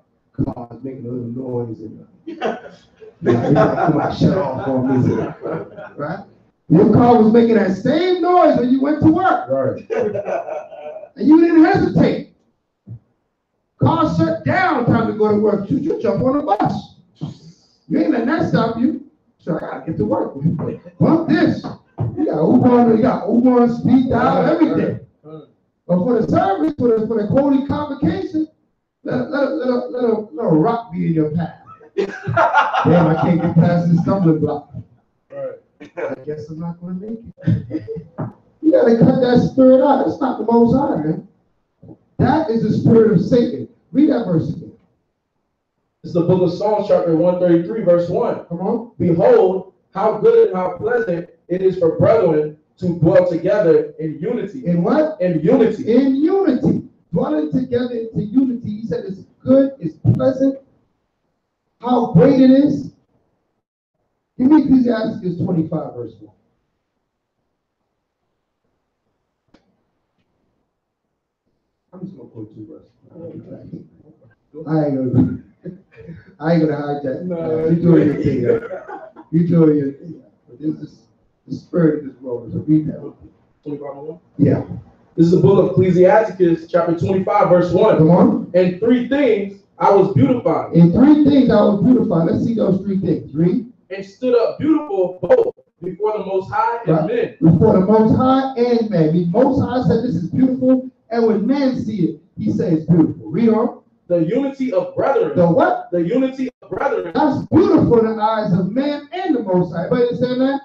Cars making a little noise. And come on, shut off on me. Right? Your car was making that same noise when you went to work. Right. And you didn't hesitate. Car shut down, time to go to work. You jump on the bus. You ain't letting that stop you. So I gotta get to work. Bump this. You got Uber, speed dial, everything. But for the service, for the holy convocation, let a rock be in your path. Damn, I can't get past this stumbling block. Right. I guess I'm not going to make it. You got to cut that spirit out. That's not the Most High, man. That is the spirit of Satan. Read that verse again. This is the book of Psalms, chapter 133, verse 1. Come on. Behold, how good and how pleasant it is for brethren to dwell together in unity. In what? In unity. In unity. Dwelling together into unity. He said it's good, it's pleasant. How great it is. Give me Ecclesiastes 25, verse 1. I'm just going to quote 2 verses. I ain't gonna hijack. No, you doing your thing. You doing your thing. But this is the spirit of this world. So read that. 25:1? Yeah. This is the book of Ecclesiastes, chapter 25, verse 1. Come on. In 3 things I was beautified. In 3 things I was beautified. Let's see those 3 things. Read. And stood up beautiful both before the Most High and men. Before the Most High and man. The Most High said this is beautiful, and when man see it, he says it's beautiful. Read on. The unity of brethren. The what? The unity of brethren. That's beautiful in the eyes of man and the Most High. Everybody understand that?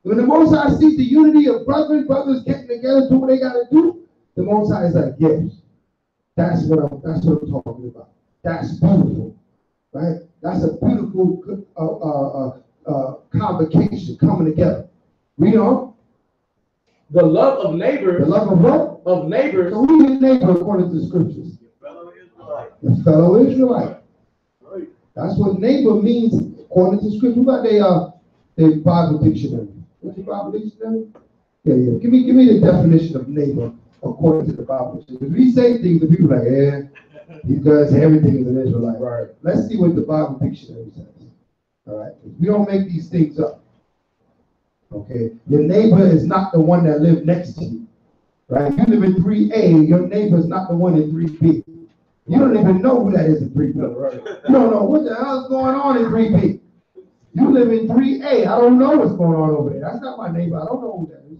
When the Most High sees the unity of brothers getting together, do what they got to do, the Most High is like, yes, that's what I'm talking about. That's beautiful, right? That's a beautiful convocation coming together. Read on. The love of neighbors. The love of what? Of neighbors. So who is your neighbor according to the scriptures? The fellow Israelite. Right. That's what neighbor means according to scripture. Who got their Bible dictionary? What's your Bible dictionary? Yeah. Give me the definition of neighbor according to the Bible dictionary. If we say things, the people are like, yeah, he does everything as an Israelite. Right. Let's see what the Bible dictionary says. All right. We don't make these things up. Okay. Your neighbor is not the one that lives next to you. Right? You live in 3A, your neighbor is not the one in 3B. You don't even know who that is in 3B. Right? You don't know what the hell is going on in 3B. You live in 3A. I don't know what's going on over there. That's not my neighbor. I don't know who that is.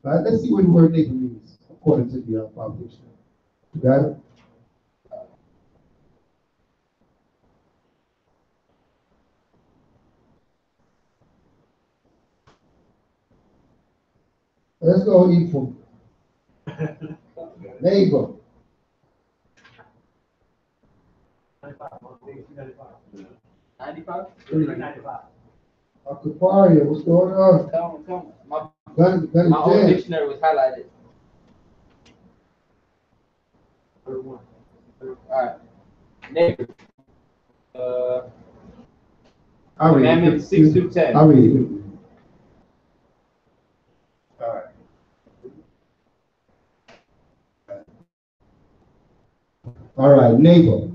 All right? Let's see what the word neighbor means according to the Bible dictionary. You got it? Let's go equal. Neighbor. 95? Akaparia, what's going on? Come on. My old dictionary was highlighted. All right. Neighbor. I'll read it. Commandments 6 through 10. I'll read it. All right, neighbor.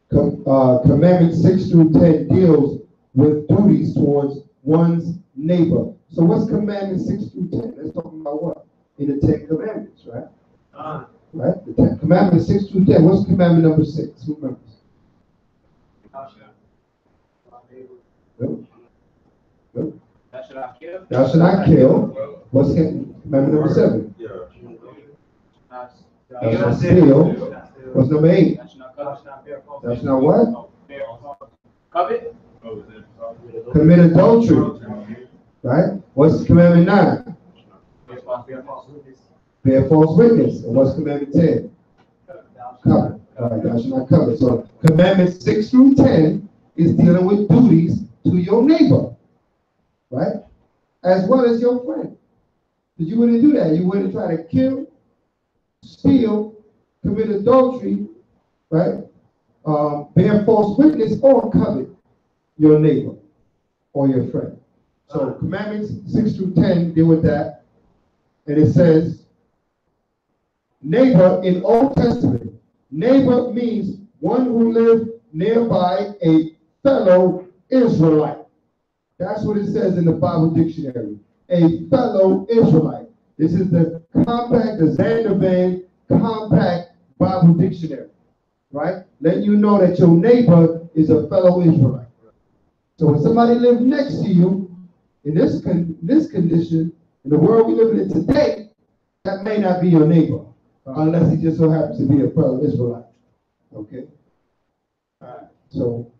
Commandment 6 through 10 deals with duties towards one's neighbor. So what's commandment 6 through 10? Let's talk about what? In the 10 commandments, right? Right? The 10 commandment 6 through 10. What's commandment number 6? Who remembers? Nope. Nope. Thou shalt not kill. Thou shalt not kill. What's commandment number 7? Thou shalt steal. What's number 8? Thou shalt not what? Covet. Commit adultery. Right? What's commandment 9? Bear false witness. And what's commandment 10? Covet. All right, thou shalt not covet. So commandment 6 through 10 is dealing with duties to your neighbor. Right? As well as your friend. Because you wouldn't do that. You wouldn't try to kill, steal, commit adultery, right? Bear false witness or covet your neighbor or your friend. So commandments 6 through 10 deal with that. And it says, neighbor in Old Testament. Neighbor means one who lived nearby a fellow Israelite. That's what it says in the Bible dictionary. A fellow Israelite. This is the compact, the Zandervan compact Bible dictionary. Right? Letting you know that your neighbor is a fellow Israelite. So when somebody lives next to you in this condition, in the world we live in today, that may not be your neighbor, unless he just so happens to be a fellow Israelite. Okay? All right. So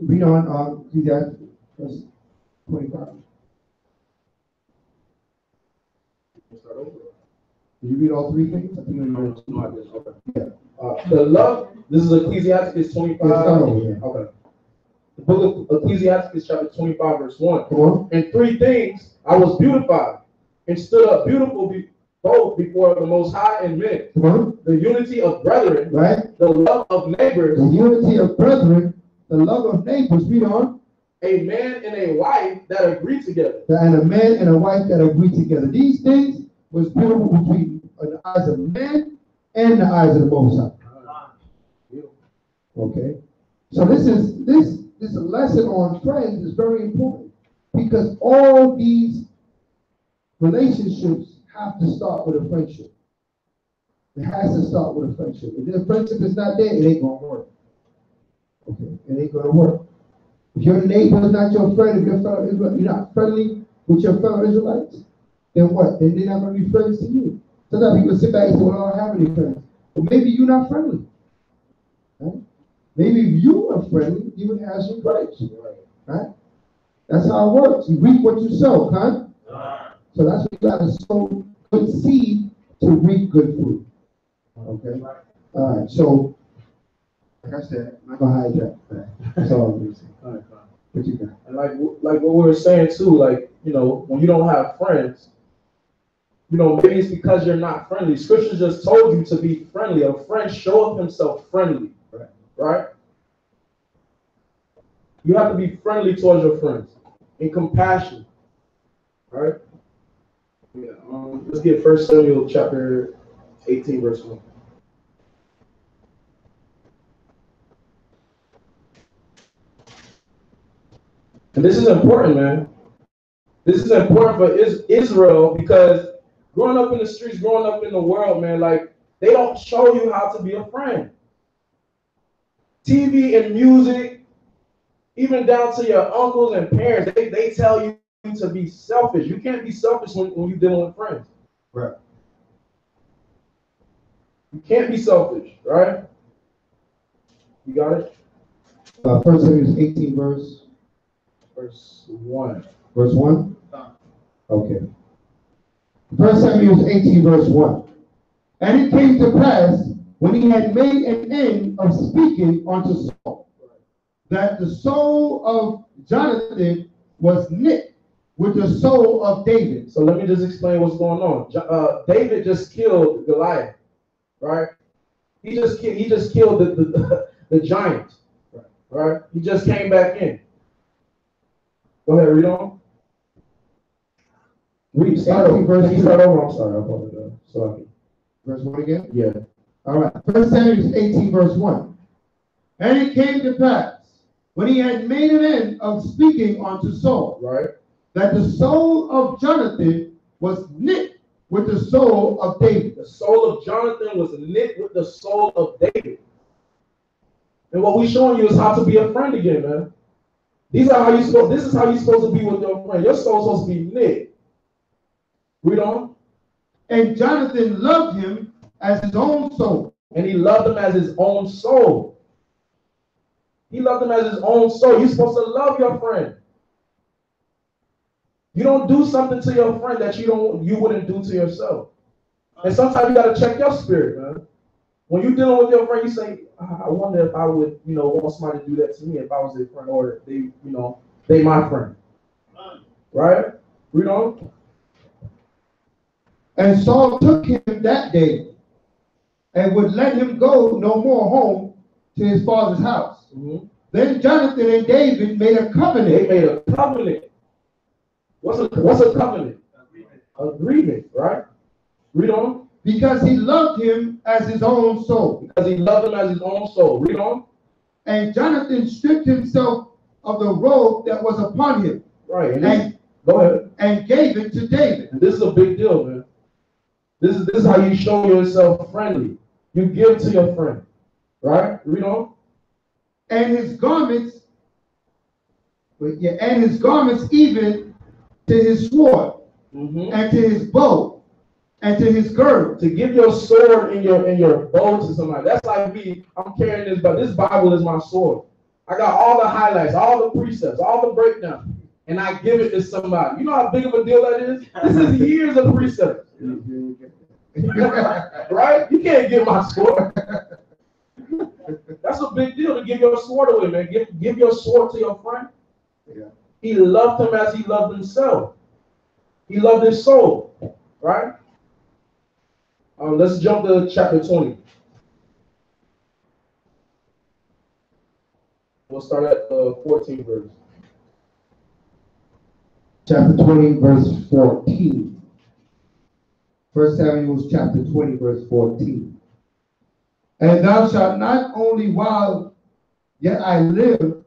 read on Ecclesiastes, verse 25. Did you read all 3 things? I think The love, this is Ecclesiastes 25. Okay. The book of Ecclesiastes, chapter 25, verse 1. Come on. In 3 things I was beautified and stood up beautiful both before the Most High and men. Come on. The unity of brethren, Right? the love of neighbors, The unity of brethren, the love of neighbors. Read on. a man and a wife that agree together. And a man and a wife that agree together. These things was beautiful between the eyes of man and the eyes of the Most High. Okay. So this lesson on friends is very important because all these relationships have to start with a friendship. It has to start with a friendship. If the friendship is not there, it ain't gonna work. Okay, it ain't gonna work. If your neighbor is not your friend, if your fellow Israelite, you're not friendly with your fellow Israelites, then what? Then they're not gonna be friends to you. Sometimes people sit back and say, well, I don't have any friends. Well, maybe you're not friendly. Right? Maybe if you were friendly, you would have some grapes. Right? That's how it works. You reap what you sow, huh? So that's what you got to sow good seed to reap good fruit. Okay? All right. So, like I said, I'm not going to hijack that. That's all I'm going to say. All right, fine. What you got? And like what we were saying too, like, you know, when you don't have friends, you know, maybe it's because you're not friendly. Scripture just told you to be friendly. A friend showeth himself friendly. Right? You have to be friendly towards your friends and compassion. Right? Yeah. Let's get 1 Samuel chapter 18, verse 1. And this is important, man. This is important for Israel because growing up in the streets, growing up in the world, man, like they don't show you how to be a friend. TV and music, even down to your uncles and parents, they tell you to be selfish. You can't be selfish when you're dealing with friends. Right. You can't be selfish, right? You got it? 1 Samuel 18, verse 1. Verse 1? Okay. 1 Samuel 18, verse 1. And it came to pass, when he had made an end of speaking unto Saul, that the soul of Jonathan was knit with the soul of David. So let me just explain what's going on. David just killed Goliath, right? He just killed the giant, Right? He just came back in. Go ahead, read on. Read. Start over. Can you start over? I'm sorry, I apologize. So Verse 1 again? yeah. All right. 1 Samuel 18, verse 1. And it came to pass, when he had made an end of speaking unto Saul, Right. that the soul of Jonathan was knit with the soul of David. The soul of Jonathan was knit with the soul of David. And what we're showing you is how to be a friend again, man. This is how you're supposed to be with your friend. Your soul's supposed to be knit. Read on. And Jonathan loved him as his own soul. And he loved him as his own soul. He loved him as his own soul. You're supposed to love your friend. You don't do something to your friend that you wouldn't do to yourself. And sometimes you gotta check your spirit, man. When you're dealing with your friend, you say, I wonder if I would, want somebody to do that to me if I was their friend, or they my friend. Right? Read on. And Saul took him that day and would let him go no more home to his father's house. Mm-hmm. Then Jonathan and David made a covenant. They made a covenant. What's a covenant? Agreement, right? Read on. Because he loved him as his own soul. Because he loved him as his own soul. Read on. And Jonathan stripped himself of the robe that was upon him. Right. And go ahead. And gave it to David. And this is a big deal, man. This is how you show yourself friendly. You give to your friend. Right? Read on. And his garments, even to his sword, mm-hmm. and to his bow, and to his girdle. To give your sword and your bow to somebody. That's like me. I'm carrying this, but this Bible is my sword. I got all the highlights, all the precepts, all the breakdowns, and I give it to somebody. You know how big of a deal that is? This is years of precepts. Right? You can't get my sword. That's a big deal to give your sword away, man. Give your sword to your friend. Yeah. He loved him as he loved himself. He loved his soul. Right? Let's jump to chapter 20. We'll start at 14 verse. Chapter 20, verse 14. 1 Samuel chapter 20, verse 14. And thou shalt not only while yet I live,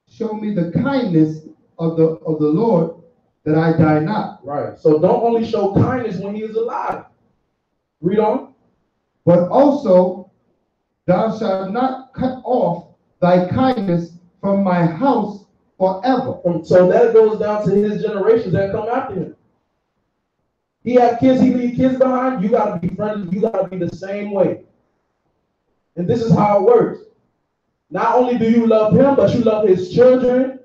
show me the kindness of the Lord, that I die not. Right. So don't only show kindness when he is alive. Read on. But also thou shalt not cut off thy kindness from my house forever. So that goes down to his generations that come after him. He had kids, he leave kids behind. You gotta be friendly. You gotta be the same way. And this is how it works. Not only do you love him, but you love his children.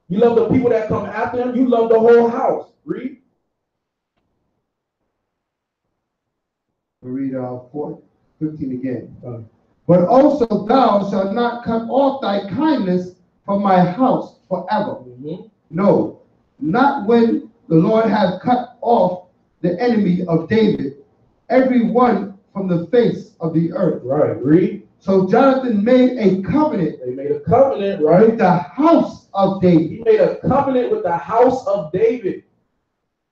You love the people that come after him. You love the whole house. Read. We'll read 15 again. But also thou shalt not cut off thy kindness from my house forever. Mm-hmm. No, not when the Lord hath cut off the enemy of David, every one from the face of the earth. Right. Read. So Jonathan made a covenant. They made a covenant, right? With the house of David. He made a covenant with the house of David.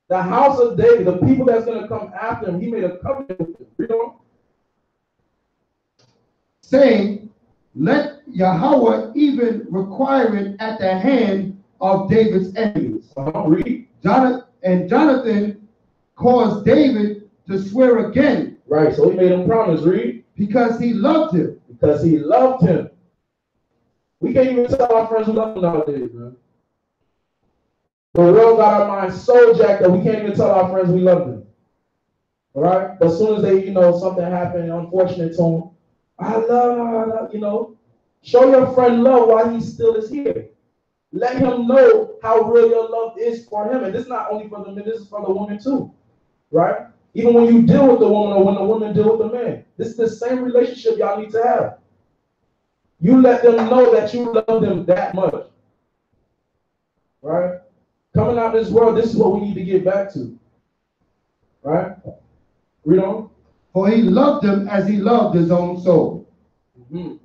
The house of David, the people that's going to come after him, he made a covenant with them. Read on. Saying, let Yahweh even require it at the hand of David's enemies. Read. Jonathan caused David to swear again. Right, so he made him promise. Read. Because he loved him. Because he loved him. We can't even tell our friends we love them nowadays, man. The world got our minds so jacked that we can't even tell our friends we love them. All right? But as soon as they, something happened, unfortunate to them, I love, show your friend love while he still is here. Let him know how real your love is for him. And this is not only for the men, this is for the woman too. Right? Even when you deal with the woman or when the woman deal with the man. This is the same relationship y'all need to have. You let them know that you love them that much. Right? Coming out of this world, this is what we need to get back to. Right? Read on. For he loved them as he loved his own soul. Mm-hmm.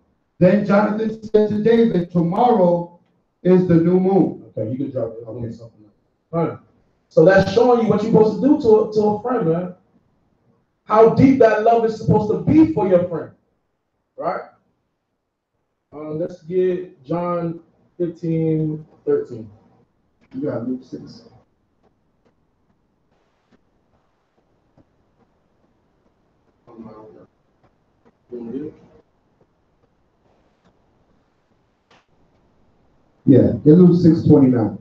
Then Jonathan said to David, tomorrow is the new moon. Okay, you can drop it. Okay. Something. All right. So that's showing you what you're supposed to do to a friend, man. How deep that love is supposed to be for your friend, right? Let's get John 15:13. You got Luke 6. Yeah, get Luke 6:29.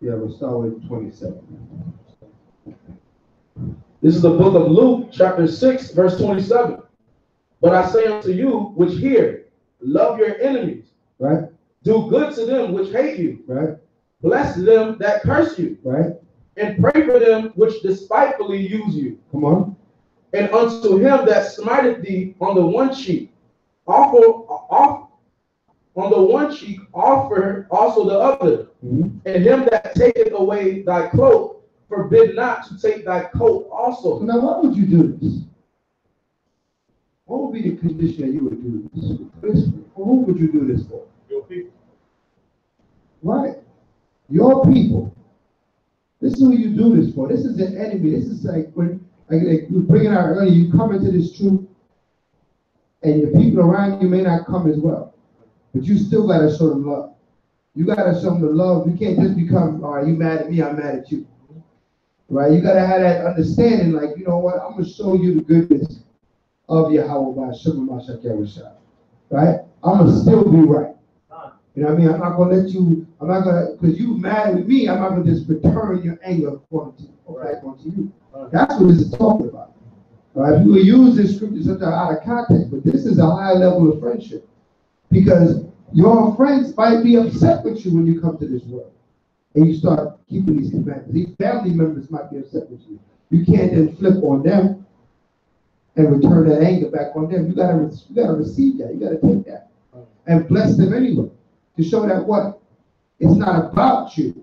Yeah, we'll start with 27. This is the book of Luke, chapter 6, verse 27. But I say unto you which hear, love your enemies. Right? Do good to them which hate you. Right? Bless them that curse you. Right? And pray for them which despitefully use you. Come on. And unto him that smiteth thee on the one cheek, offer also the other. Mm-hmm. And him that taketh away thy cloak, forbid not to take thy coat also. So now, why would you do this? What would be the condition that you would do this? For who would you do this for? Your people. Right? Your people. This is who you do this for. This is an enemy. This is like when like we bring it out earlier, you come into this truth, and your people around you may not come as well. But you still gotta show them love. You gotta show them the love. You can't just become, all right, you mad at me, I'm mad at you. Right? You gotta have that understanding, like, you know what, I'm gonna show you the goodness of Yahweh by Shem Mashiach. Right? I'm gonna still be right. You know what I mean? I'm not gonna let you, I'm not gonna, because you mad with me, I'm not gonna just return your anger back onto you. That's what this is talking about. Right? We will use this scripture sometimes out of context, but this is a high level of friendship. Because your friends might be upset with you when you come to this world and you start keeping these commandments. These family members might be upset with you. You can't then flip on them and return that anger back on them. You gotta receive that. You gotta take that and bless them anyway to show that what? It's not about you.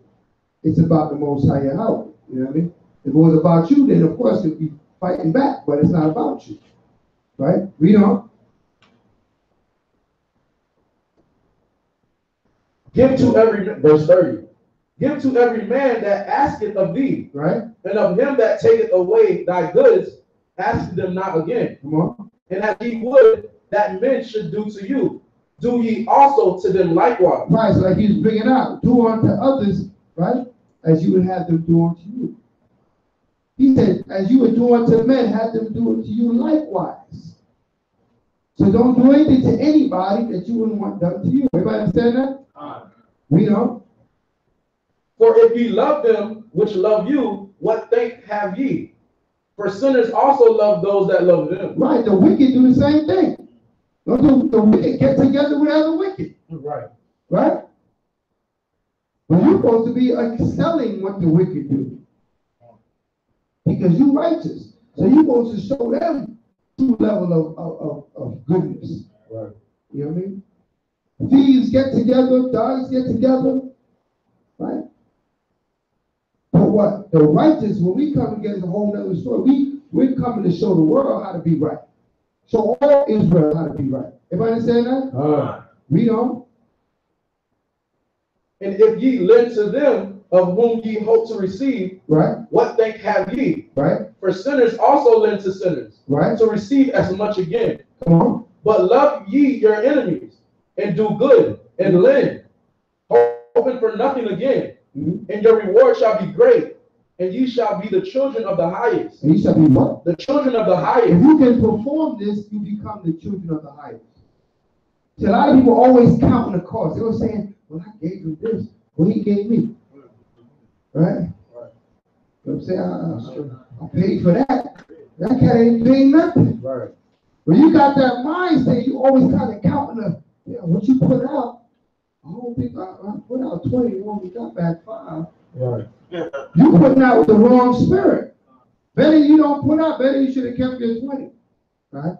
It's about the Most High Yahweh. You know what I mean? If it was about you, then of course it'd be fighting back, but it's not about you. Right? Read on. Give to every, verse 30. Give to every man that asketh of thee, right? And of him that taketh away thy goods, ask them not again. Come on. And as ye would that men should do to you, do ye also to them likewise. Right, so like he's bringing out, do unto others, right, as you would have them do unto you. He said, as you would do unto men, have them do unto you likewise. So don't do anything to anybody that you wouldn't want done to you. Everybody understand that? We know. For if ye love them which love you, what thank have ye? For sinners also love those that love them. Right, the wicked do the same thing. Don't the wicked get together with other wicked. Right. Right? But you're supposed to be excelling what the wicked do. Because you're righteous. So you're supposed to show them true level of goodness. Right. You know what I mean? Thieves get together, dogs get together. Right? But what? The righteous, when we come against a whole other story, we're coming to show the world how to be right. Show all Israel how to be right. Everybody understand that? Read on. And if ye lend to them of whom ye hope to receive, right, what thank have ye? Right. For sinners also lend to sinners, right, to receive as much again. Come on. But love ye your enemies, and do good, and lend, hoping for nothing again. Mm-hmm. And your reward shall be great, and ye shall be the children of the highest. And ye shall be what? The children of the highest. If you can perform this, you become the children of the highest. See, a lot of people always counting the cost. They were saying, well, I gave him this. Well, he gave me. Right? say, I paid for that. That cat ain't paying nothing. Right. When you got that mindset, you always kind of counting what you put out. I don't think I put out 20, you only got back 5. Right. You putting out with the wrong spirit. Better you don't put out, better you should have kept your 20. Right?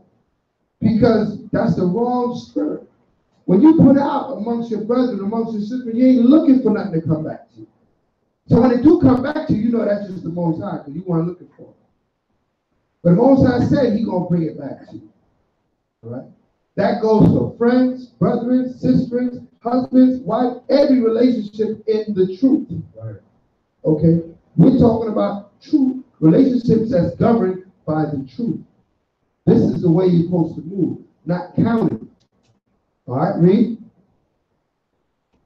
Because that's the wrong spirit. When you put out amongst your brethren, amongst your sisters, you ain't looking for nothing to come back to you. So when it do come back to you, you know that's just the Most High, because you weren't looking for it. But the Most High said He gonna bring it back to you. All right? That goes for friends, brethren, sisters, husbands, wife, every relationship in the truth. Right. Okay? We're talking about true relationships that's governed by the truth. This is the way you're supposed to move, not counting. All right, read.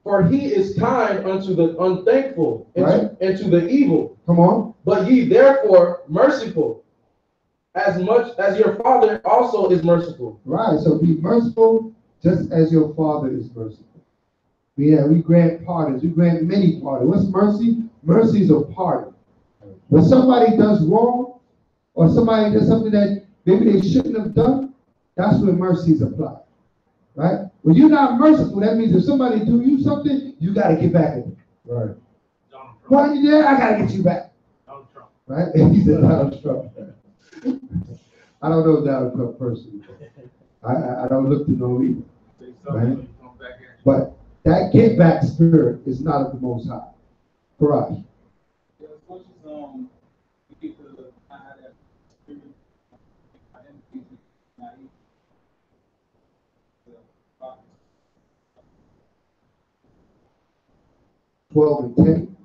For He is kind unto the unthankful and to the evil. Come on. But ye therefore merciful, as much as your Father also is merciful. Right, so be merciful just as your Father is merciful. We grant pardons. We grant many pardons. What's mercy? Mercy is a pardon. When somebody does wrong, or somebody does something that maybe they shouldn't have done, that's when mercy is applied. Right? When you're not merciful, that means if somebody do you something, you got to get back at them. Right. Why you there? I got to get you back. Donald Trump. Right? He said Donald Trump. I don't know Donald Trump personally. I don't look to know either. Right? But that get back spirit is not of the Most High. For us. Yeah, as much as we get to have that spirit, identity, naive. 12 and 10.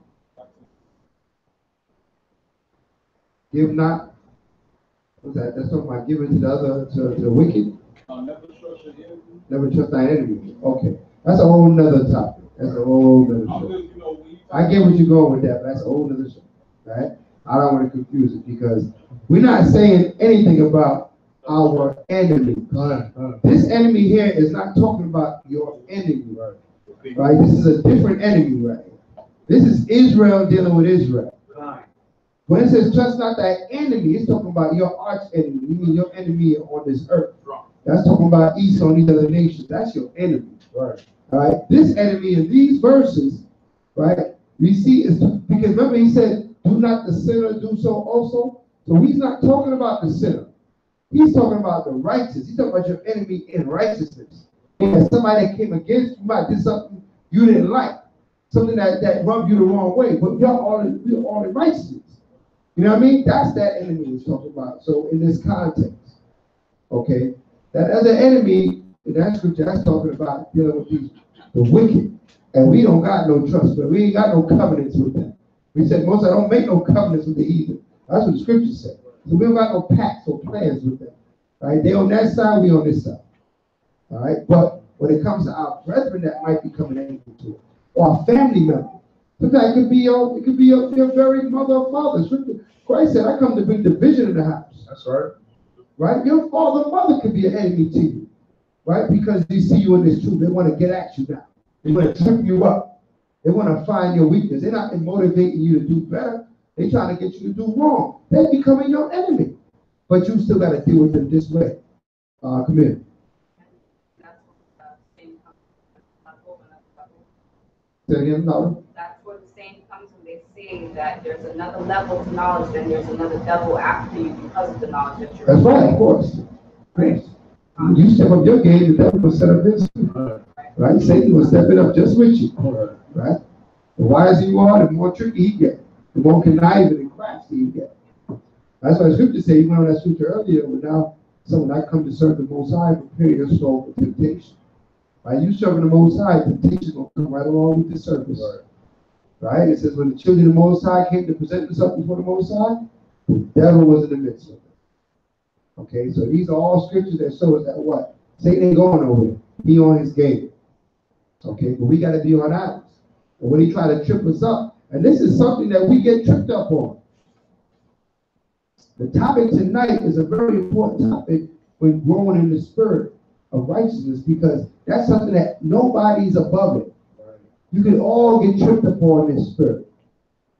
Give not. What's that? That's talking about giving to the other, to the wicked. Never trust your enemy. Never trust thy enemy. Okay. That's a whole nother topic. That's a whole nother show. I get what you're going with that, but that's a whole nother show. Right? I don't want to confuse it because we're not saying anything about our enemy. This enemy here is not talking about your enemy. Right? This is a different enemy, right? This is Israel dealing with Israel. When it says trust not thy enemy, it's talking about your arch enemy. You mean your enemy on this earth. That's talking about Esau and these other nations. That's your enemy. Right. All right. This enemy in these verses, right, we see is because remember he said, do not the sinner do so also? So he's not talking about the sinner. He's talking about the righteous. He's talking about your enemy in righteousness. And somebody that came against you might do something you didn't like. Something that rubbed you the wrong way. But we're all in righteousness. You know what I mean? That's that enemy he's talking about. So in this context, okay, that other enemy in that scripture, that's talking about dealing with the wicked. And we don't got no trust, but we ain't got no covenants with them. We said most I don't make no covenants with the heathen. That's what the scripture said. So we don't got no pacts or plans with them. Right? They on that side, we on this side. All right. But when it comes to our brethren that might be coming into it, or our family member, sometimes it could be your very mother or father. Christ said, I come to bring division in the house. That's right. Right? Your father and mother could be an enemy to you. Right? Because they see you in this truth. They want to get at you now. They want to trip you up. They want to find your weakness. They're not motivating you to do better. They're trying to get you to do wrong. They're becoming your enemy. But you still got to deal with them this way. Come in. Say it again, Laura. That's where the saying comes when they say that there's another level to knowledge and there's another devil after you because of the knowledge that you're That's right, of course. Great. When you step up your game, the devil will set up his. Right? Satan will step it up just with you. Right? The wiser you are, the more tricky he gets. The more conniving and crafty you get. That's why the scripture says, you went on that scripture earlier, but now someone that come to serve the Most High, prepare your soul for temptation. Right? You serving the Most High, temptation will come right along with the surface. Right? It says, when the children of the Most High came to present themselves before the Most High, the devil was in the midst of them. Okay, so these are all scriptures that show us that what? Satan ain't going nowhere. He on his game. Okay, but we got to be on ours. And when he try to trip us up, and this is something that we get tripped up on. The topic tonight is a very important topic when growing in the spirit of righteousness, because that's something that nobody's above it. You can all get tripped up on this spirit,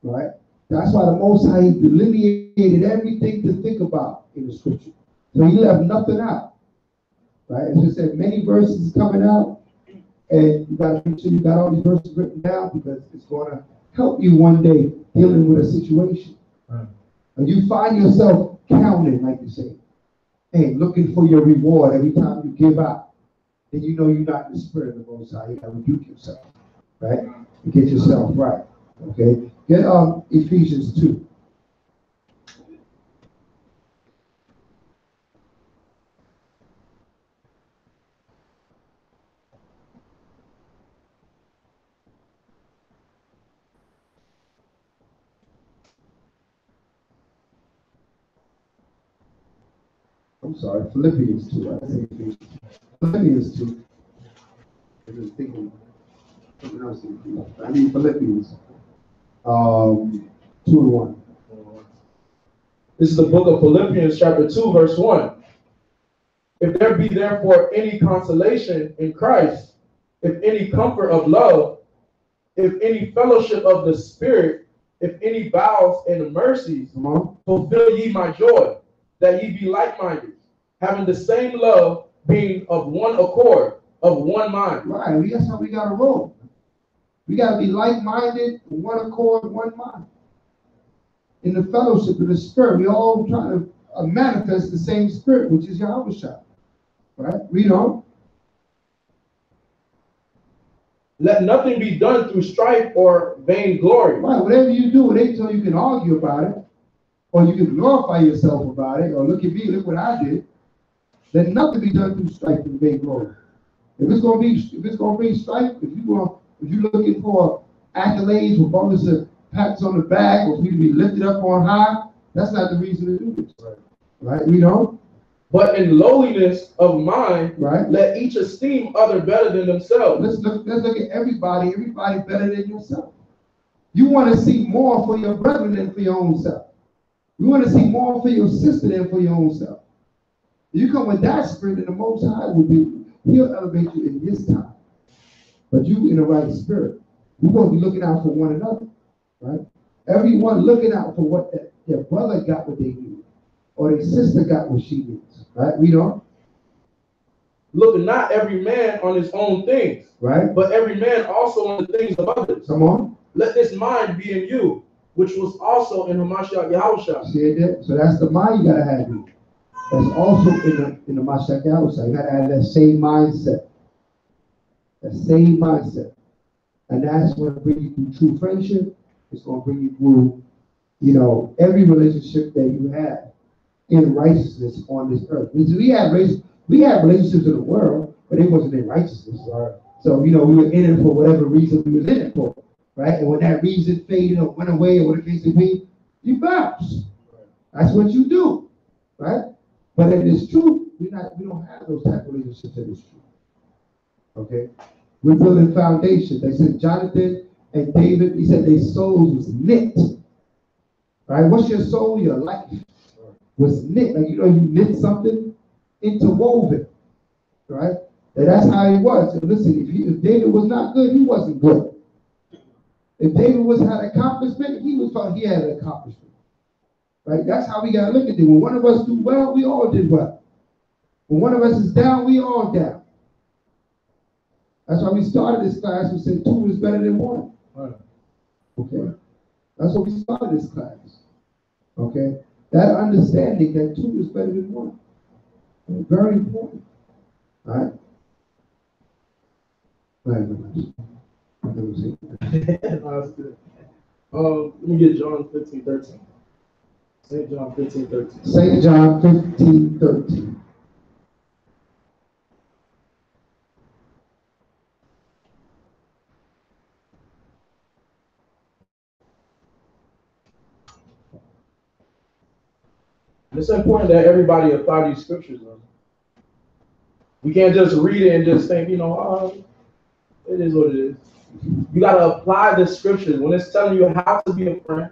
right? That's why the Most High delineated everything to think about in the scripture. So he left nothing out. Right? It's just that many verses coming out, and you got to make sure you got all these verses written down because it's going to help you one day dealing with a situation. Right. And you find yourself counting, like you say, and looking for your reward every time you give out. Then you know you're not in the spirit of the Most High. You got to rebuke yourself, right? And get yourself right. Okay? Get Ephesians 2. I'm sorry, Philippians 2. I say Ephesians 2. Philippians 2. I was thinking something else. I mean Philippians 2:1. This is the book of Philippians chapter 2, verse 1. If there be therefore any consolation in Christ, if any comfort of love, if any fellowship of the Spirit, if any vows and mercies, fulfill ye my joy, that ye be like-minded, having the same love, being of one accord, of one mind. Right, that's how we got to roll. We got to be like-minded, one accord, one mind. In the fellowship of the Spirit, we all trying to manifest the same Spirit, which is Yahushua. Right? Read on. Let nothing be done through strife or vain glory. Right, whatever you do, it ain't so you can argue about it, or you can glorify yourself about it, or look at me, look what I did. Let nothing be done through strife and vain glory. If it's gonna be strife, if you're looking for accolades or bonus of pats on the back, or for you to be lifted up on high, that's not the reason to do this. Right? We don't. But in lowliness of mind, right, let each esteem other better than themselves. Let's look at everybody better than yourself. You want to see more for your brethren than for your own self. You want to see more for your sister than for your own self. You come with that spirit, and the Most High will be, he'll elevate you in his time. But you in the right spirit. We're going to be looking out for one another, right? Everyone looking out for what their brother got what they need, or their sister got what she needs. Right? We don't. Look not every man on his own things, right? But every man also on the things of others. Come on. Let this mind be in you, which was also in Hamashiach Yahushua. See that? So that's the mind you gotta have. That's also in the Mashiach Yahushua. You gotta have that same mindset. That same mindset. And that's going to bring you through true friendship. It's going to bring you through, every relationship that you have in righteousness on this earth. We had relationships in the world, but it wasn't in righteousness. Right? So, we were in it for whatever reason we was in it for. Right? And when that reason faded or went away or whatever the case may be, you bounce. That's what you do. Right? But in this truth, we don't have those type of relationships in this truth. Okay? We're building foundation. They said Jonathan and David, he said their souls was knit. Right? What's your soul? Your life was knit. Like, you knit something, interwoven. Right? And that's how it was. And listen, if David was not good, he wasn't good. If David had accomplishment, he thought he had an accomplishment. Right? That's how we got to look at it. When one of us do well, we all did well. When one of us is down, we all down. That's why we started this class. We said 2 is better than 1. Right. Okay? That's why we started this class. Okay? That understanding that 2 is better than 1. Very important. All right? Let me get John 15:13. St. John 15:13. St. John 15:13. It's important that everybody apply these scriptures. Man. We can't just read it and just think, it is what it is. You got to apply the scriptures. When it's telling you how to be a friend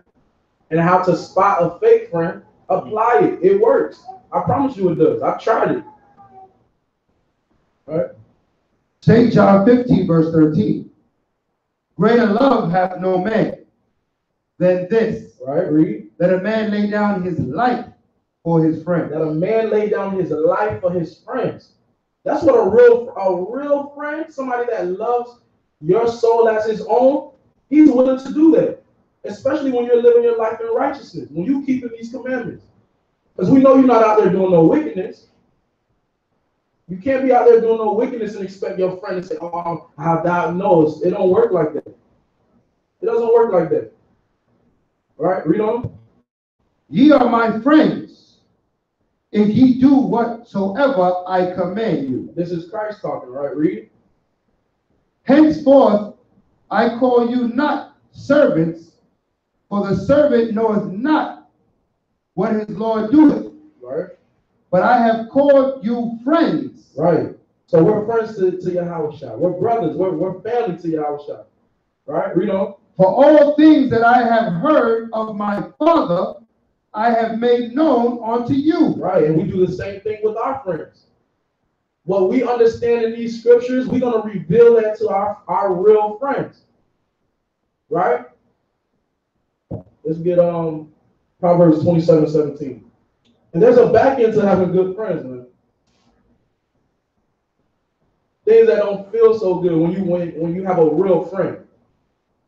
and how to spot a fake friend, apply it. It works. I promise you it does. I've tried it. All right? St. John 15, verse 13. Greater love hath no man than this, Right, read. that a man lay down his life for his friend. That a man lay down his life for his friends. That's what a real friend, somebody that loves your soul as his own, he's willing to do that. Especially when you're living your life in righteousness, when you keeping these commandments. Because we know you're not out there doing no wickedness. You can't be out there doing no wickedness and expect your friend to say, oh, how thou knows. It don't work like that. It doesn't work like that. All right, read on. Ye are my friends, if ye do whatsoever I command you. This is Christ talking, right? Read. Henceforth I call you not servants, for the servant knoweth not what his Lord doeth. Right. But I have called you friends. Right. So we're friends to Yahushua. We're brothers. We're family to Yahushua. Right? Read on. For all things that I have heard of my Father, I have made known unto you. Right. And we do the same thing with our friends. What we understand in these scriptures, we're going to reveal that to our real friends. Right? Let's get Proverbs 27:17. And there's a back end to having good friends, man. Things that don't feel so good when you have a real friend.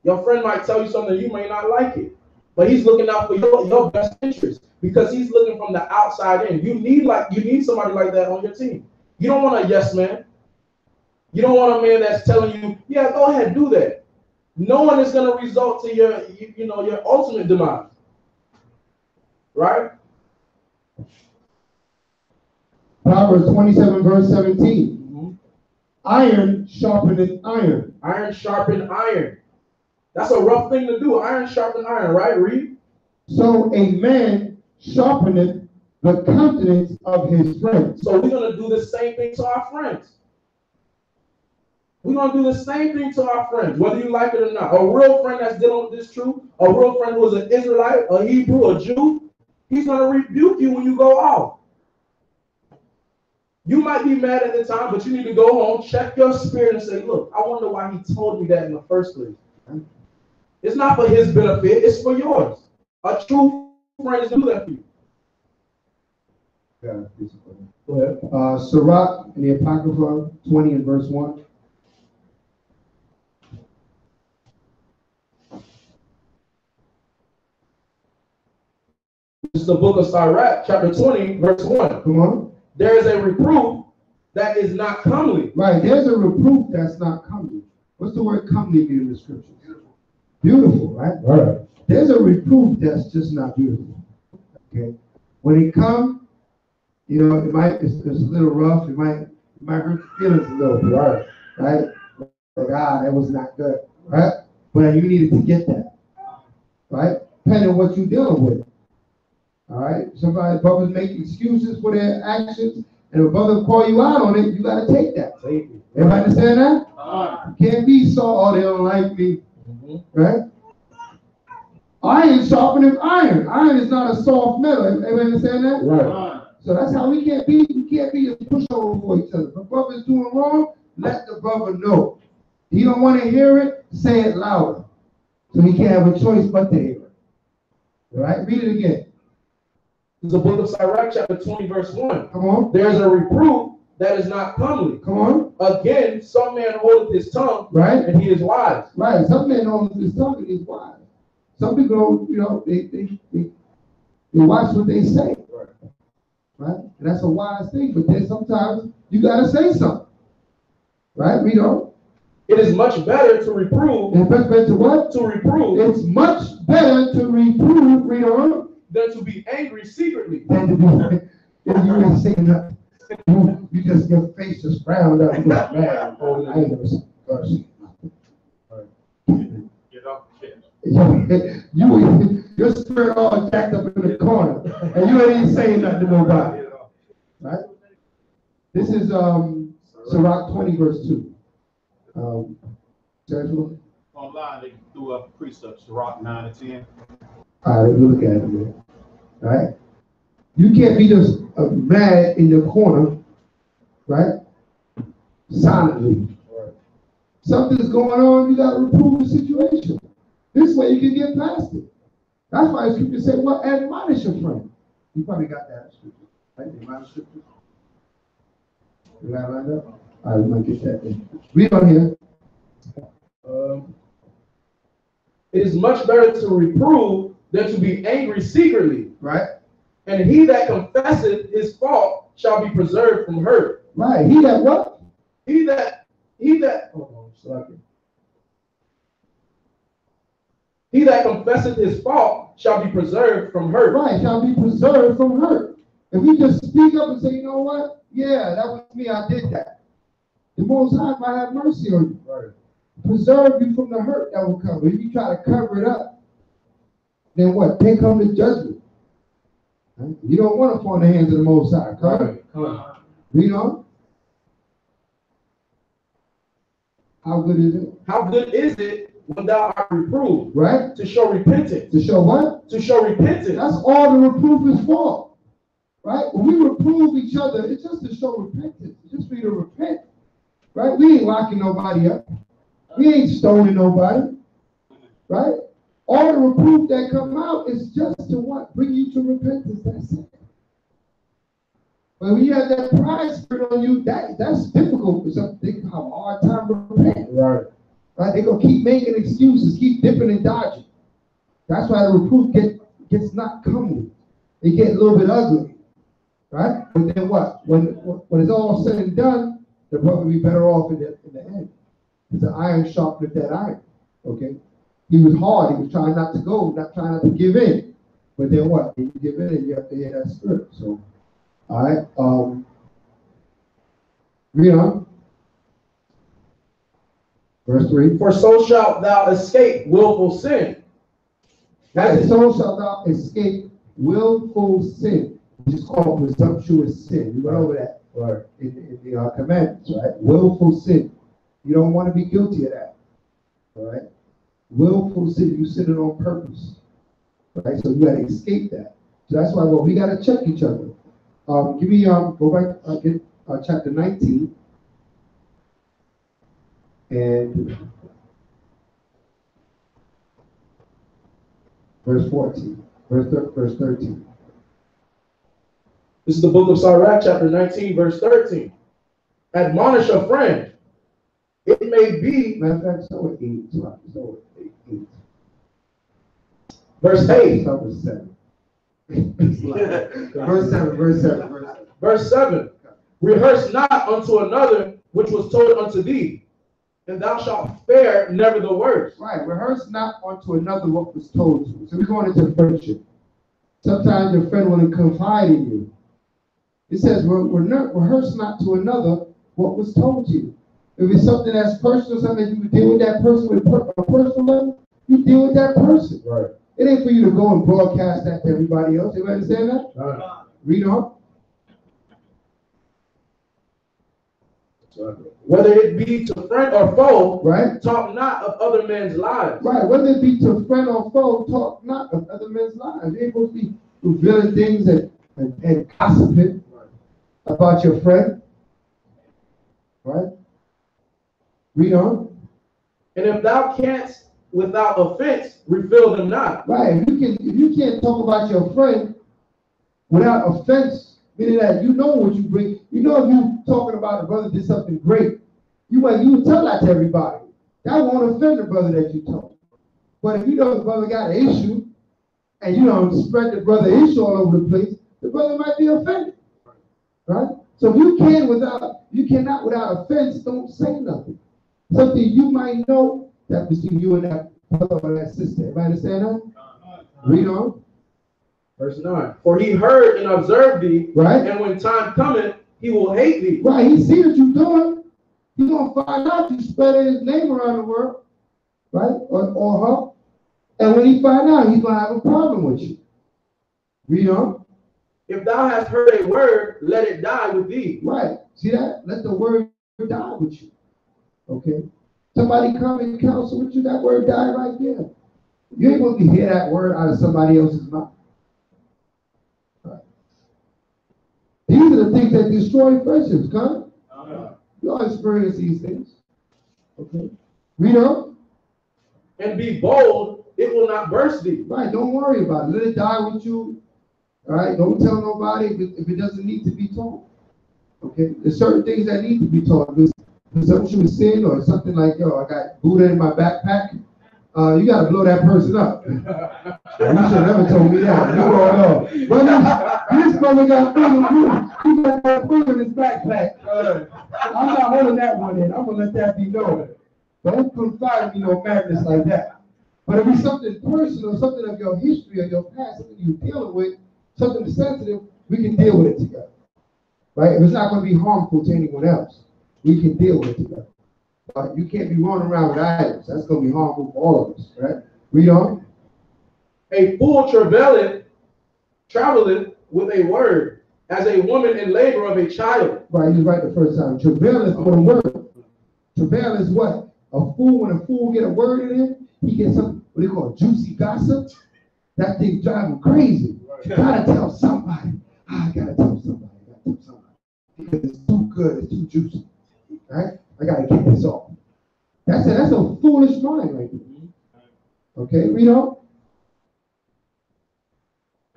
Your friend might tell you something, you may not like it, but he's looking out for your best interest because he's looking from the outside in. You need somebody like that on your team. You don't want a yes man. You don't want a man that's telling you, yeah, go ahead, do that. No one is going to result to your ultimate demise. Right? Proverbs 27 verse 17. Iron sharpeneth iron. Iron sharpen iron. That's a rough thing to do. Iron sharpen iron, right? Read. So a man sharpeneth the countenance of his friends. So we're going to do the same thing to our friends. We're going to do the same thing to our friends, whether you like it or not. A real friend that's dealing with this truth, a real friend who is an Israelite, a Hebrew, a Jew, he's going to rebuke you when you go off. You might be mad at the time, but you need to go home, check your spirit, and say, look, I wonder why he told me that in the first place. It's not for his benefit, it's for yours. A true friend is going to do that for you. Go ahead. Sirach in the Apocrypha 20 and verse 1. This is the book of Sirach, chapter 20, verse 1. Come on. There is a reproof that is not comely. Right, there's a reproof that's not comely. What's the word comely mean in the scripture? Beautiful. Beautiful, right? All right. There's a reproof that's just not beautiful. Okay. When it comes, it's a little rough. It might hurt your feelings a little bit, right? Like, that was not good, right? But you needed to get that, right? Depending on what you're dealing with. All right. Brothers make excuses for their actions, and if a brother call you out on it, you got to take that. Everybody understand that? You can't be so, oh, they don't like me, right? Iron sharpeneth iron. Iron is not a soft metal. Everybody understand that? Right. So that's how we can't be. We can't be a pushover for each other. If a brother is doing wrong, let the brother know. If you don't want to hear it, say it louder, so he can't have a choice but to hear it. All right. Read it again. This is the book of Sirach, chapter 20, verse 1. Come on. There's a reproof that is not comely. Come on. Again, some man holdeth his tongue, right, and he is wise. Right. Some men hold his tongue and he's wise. Some people don't, they watch what they say. Right? And that's a wise thing, but then sometimes you gotta say something. Right? We don't. It is much better to reprove. It's much better to what? To reprove. It's much better to reprove, read on, than to be angry secretly. Than to be, if you ain't saying nothing, you just, your face just frowned up. You like, man, I ain't never seen mercy. Get off the chair. Your spirit all jacked up in the corner, and you ain't even saying nothing to nobody. Right? This is Sirach 20, verse 2. Joshua? Online, they threw up precepts, Sirach 9 and 10. All right, let me look at it again. All right? You can't be just mad in your corner, right? Silently. Something's going on, you got to reprove the situation. This way you can get past it. That's why scripture say, well, admonish your friend. You probably got that scripture, right? Admonish scripture. You got it lined up? All right, we might get that then. Read on here. It is much better to reprove than to be angry secretly. Right? And he that confesseth his fault shall be preserved from hurt. Right. He that what? He that, hold on, sorry. He that confesseth his fault shall be preserved from hurt. Right, shall be preserved from hurt. If we just speak up and say, you know what? Yeah, that was me, I did that. The Most High might have mercy on you. Right. Preserve you from the hurt that will come. If you try to cover it up, then what? Then come the judgment. Right? You don't want to fall in the hands of the Most High. Right? Come on. Read on. How good is it? How good is it when thou art reproved? Right? To show repentance. To show what? To show repentance. That's all the reproof is for. Right? When we reprove each other, it's just to show repentance. It's just for you to repent. Right? We ain't locking nobody up. We ain't stoning nobody. Right? All the reproof that come out is just to what? Bring you to repentance. That's it. But when you have that pride spirit on you, that's difficult for some people have a hard time repenting. Right. Right? They're going to keep making excuses, keep dipping and dodging. That's why the reproof gets not comely. It gets a little bit ugly. Right? But then what? When it's all said and done, they'll probably be better off in the end. Because the iron sharpened that iron. Okay? He was hard. He was trying not to go, not trying not to give in. But then what? When you give in, you have to hear that spirit. So, all right. Read on. Verse 3. For so shalt thou escape willful sin. That is, so shalt thou escape willful sin, which is called presumptuous sin. We went over that in the commandments, right? Willful sin. You don't want to be guilty of that. All right? Willful sin, you sin it on purpose. Right? So you got to escape that. So that's why we got to check each other. Give me go back get chapter 19 and verse 14, verse 13. This is the book of Sirach, chapter 19, verse 13. Admonish a friend. It may be. Matter of fact, so 8. So 8. Verse 8. Start with 7. Verse 7. Verse 7. Rehearse not unto another which was told unto thee, and thou shalt fare never the worse. Right. Rehearse not unto another what was told to you. So we're going into friendship. Sometimes your friend will confide in you. It says, rehearse not to another what was told to you. If it's something that's personal, something that you would deal with that person with a personal level, you deal with that person. Right. It ain't for you to go and broadcast that to everybody else. You understand that? Right. Read on. Whether it be to friend or foe, right? Talk not of other men's lives. Right. Whether it be to friend or foe, talk not of other men's lives. You ain't supposed to be revealing things and gossiping about your friend. Right? Read on. And if thou canst without offense, refill them not. Right. If you can't talk about your friend without offense, meaning that you know what you bring. You know if you talking about a brother did something great, you tell that to everybody. That won't offend the brother that you told. But if you know the brother got an issue and you don't spread the brother issue all over the place, the brother might be offended. Right? So if you cannot without offense, don't say nothing. Something you might know that between you and that brother or that sister. Everybody understand that? Read on. Verse 9. For he heard and observed thee, right? And when time cometh, he will hate thee. Right, he see what you're doing. He's going to find out you spreading his name around the world, right? Or her. And when he find out, he's going to have a problem with you. Read on. If thou hast heard a word, let it die with thee. Right. See that? Let the word die with you. Okay? Somebody come and counsel with you, that word die right there. You ain't going to hear that word out of somebody else's mouth. Right. These are the things that destroy friendships, come. You all experience these things. Okay. Read on. And be bold it will not burst thee. Right, don't worry about it. Let it die with you. All right, don't tell nobody if it doesn't need to be told. Okay, there's certain things that need to be taught. If presumption of sin or something like, yo, I got Buddha in my backpack, you got to blow that person up. You should have never told me that. No. This brother got Buddha. He got that Buddha in his backpack. I'm not holding that one in. I'm going to let that be known. Don't confide me no madness like that. But if it's something personal, something of your history or your past, something you're dealing with, something sensitive, we can deal with it together. Right? If it's not going to be harmful to anyone else, we can deal with it together. You can't be running around with items. That's going to be harmful for all of us, right? Read on. A fool traveleth with a word, as a woman in labor of a child. Right, he's right the first time. Travail is with a word. Travail is what? A fool, when a fool get a word in him, he gets some, what do you call it, juicy gossip. That thing drives him crazy. You gotta tell somebody. I gotta tell somebody. Because it's too good, it's too juicy. Right? I gotta get this off. That's a foolish mind right there. Okay, read on.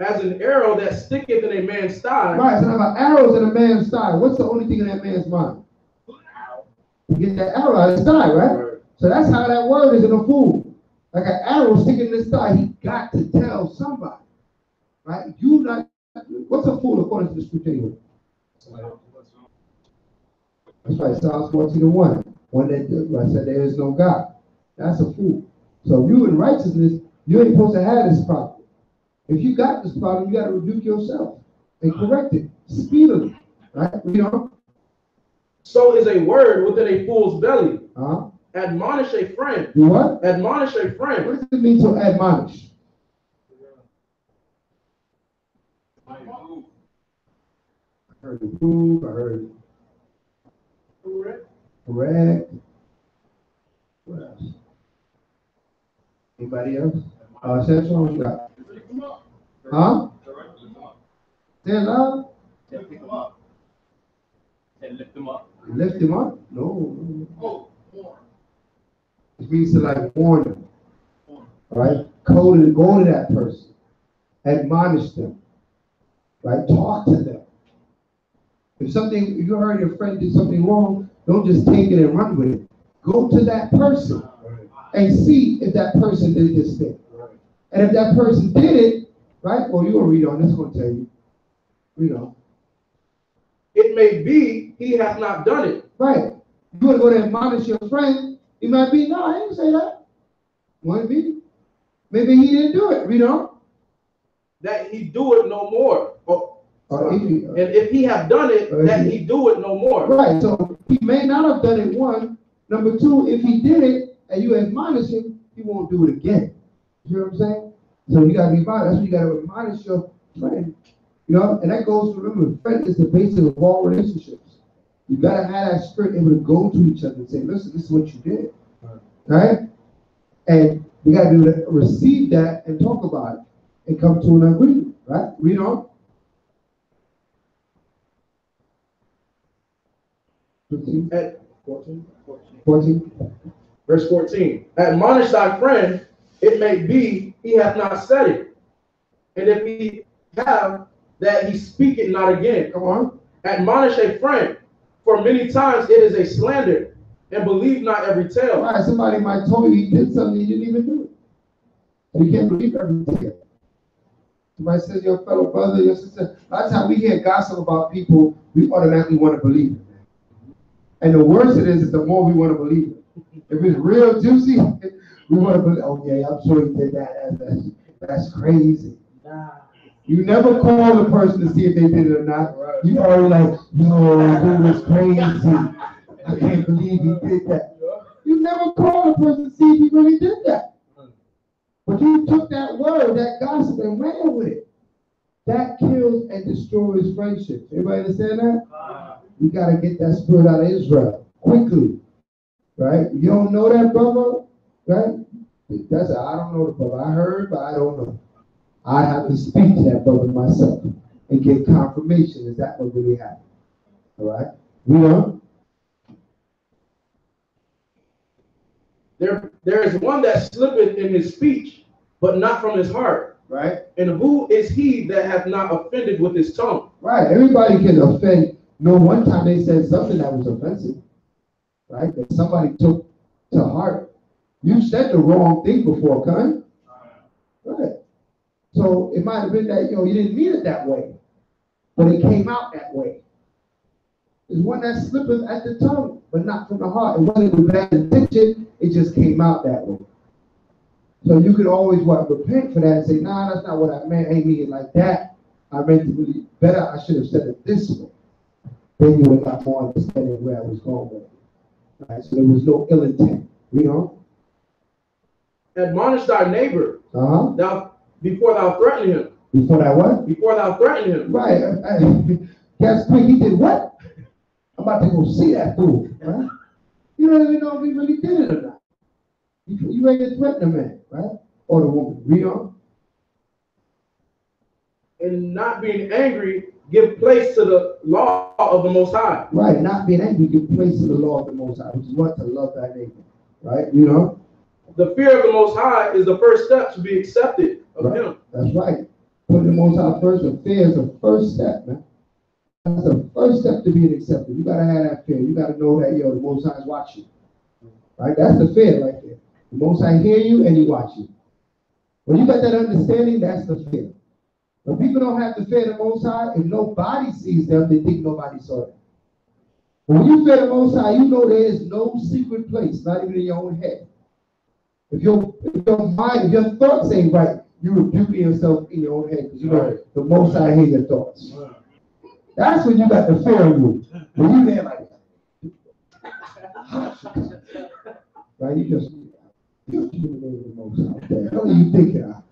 As an arrow that sticketh in a man's thigh. Right, so about arrows in a man's thigh. What's the only thing in that man's mind? To get that arrow out of his thigh, right? So that's how that word is in a fool. Like an arrow sticking in his thigh, he got to tell somebody. Right? What's a fool according to the scripture anyway? That's right, Psalms 14:1. One that I said there is no God. That's a fool. So you in righteousness, you ain't supposed to have this problem. If you got this problem, you got to rebuke yourself and correct it speedily. Right? You know? So is a word within a fool's belly. Admonish a friend. Do what? Admonish a friend. What does it mean to admonish? I heard improve, I heard correct. What else? Anybody else? Central, what you got? Huh? Say it loud. Lift him up. Lift him up. Lift him up? No. It means to like warn them. All right? Go to that person. Admonish them. Right? Talk to them. If you heard your friend did something wrong, don't just take it and run with it. Go to that person and see if that person did this thing. And if that person did it, right? Well, you'll read on. It's going to tell you. Read on. It may be he hath not done it. Right. You want to go to admonish your friend. He might be, no, I didn't say that. Might be. Maybe he didn't do it. Read on. That he do it no more. And if he have done it, that he do it no more. Right. So he may not have done it one. Number two, if he did it and you admonish him, he won't do it again. You know what I'm saying? So you gotta be about it. That's what you gotta admonish your friend. You know, and that goes to, remember, friend is the basis of all relationships. You gotta have that spirit able to go to each other and say, listen, this is what you did. Right? And you gotta be able to receive that and talk about it and come to an agreement. Right? Read on. 15. At 14. 14. Verse 14. Admonish thy friend, it may be he hath not said it. And if he have, that he speak it not again. Come on. Admonish a friend, for many times it is a slander, and believe not every tale. Right, somebody might tell you he did something he didn't even do. So you can't believe everything. Somebody says your fellow brother, your sister. A lot of times we hear gossip about people, we automatically want to believe it. And the worse it is the more we want to believe it. If it's real juicy, we want to believe, oh yeah, I'm sure he did that. That's crazy. You never call the person to see if they did it or not. You already like, yo, dude, it's crazy. I can't believe he did that. You never call the person to see if he really did that. But you took that word, that gossip, and ran with it. That kills and destroys friendships. Everybody understand that? You got to get that spirit out of Israel quickly. Right? You don't know that brother? Right? I don't know the brother. I heard, but I don't know. I have to speak to that brother myself and get confirmation. Is that what really happened? All right? You know? There is one that slippeth in his speech, but not from his heart. Right? And who is he that hath not offended with his tongue? Right. Everybody can offend. No, one time they said something that was offensive, right? That somebody took to heart. You said the wrong thing before, Con. Right. So it might have been that, you didn't mean it that way, but it came out that way. There's one that slippeth at the tongue, but not from the heart. It wasn't with bad intention, it just came out that way. So you could always repent for that and say, nah, that's not what I meant. I ain't mean it like that. I meant it really better. I should have said it this way. Then you would have more understanding where I was going with it. Right? So there was no ill intent, Admonish thy neighbor, thou before thou threaten him. Before that what? Before thou threaten him. Right. Guess quick, he did what? I'm about to go see that fool. Right? You don't even know if he really did it or not. You ain't gonna threaten the man, right? Or the woman. Read on. And not being angry, give place to the law of the Most High. Right. Not being angry, give place to the law of the Most High, which is what? To love thy neighbor. Right? The fear of the Most High is the first step to be accepted of him. That's right. Putting the Most High first, the fear is the first step, man. That's the first step to being accepted. You gotta have that fear. You gotta know that, the Most High is watching. Right? That's the fear right there. The Most High hear you and he watch you. When you got that understanding, that's the fear. When people don't have the fear of the Most High, if nobody sees them, they think nobody saw them. When you fear the Most High, you know there is no secret place, not even in your own head. If your mind, if your thoughts ain't right, you rebuke yourself in your own head because you know the Most High hates your thoughts. That's when you got the fear of you. When you there like right, you just the Most High. What the hell are you thinking of?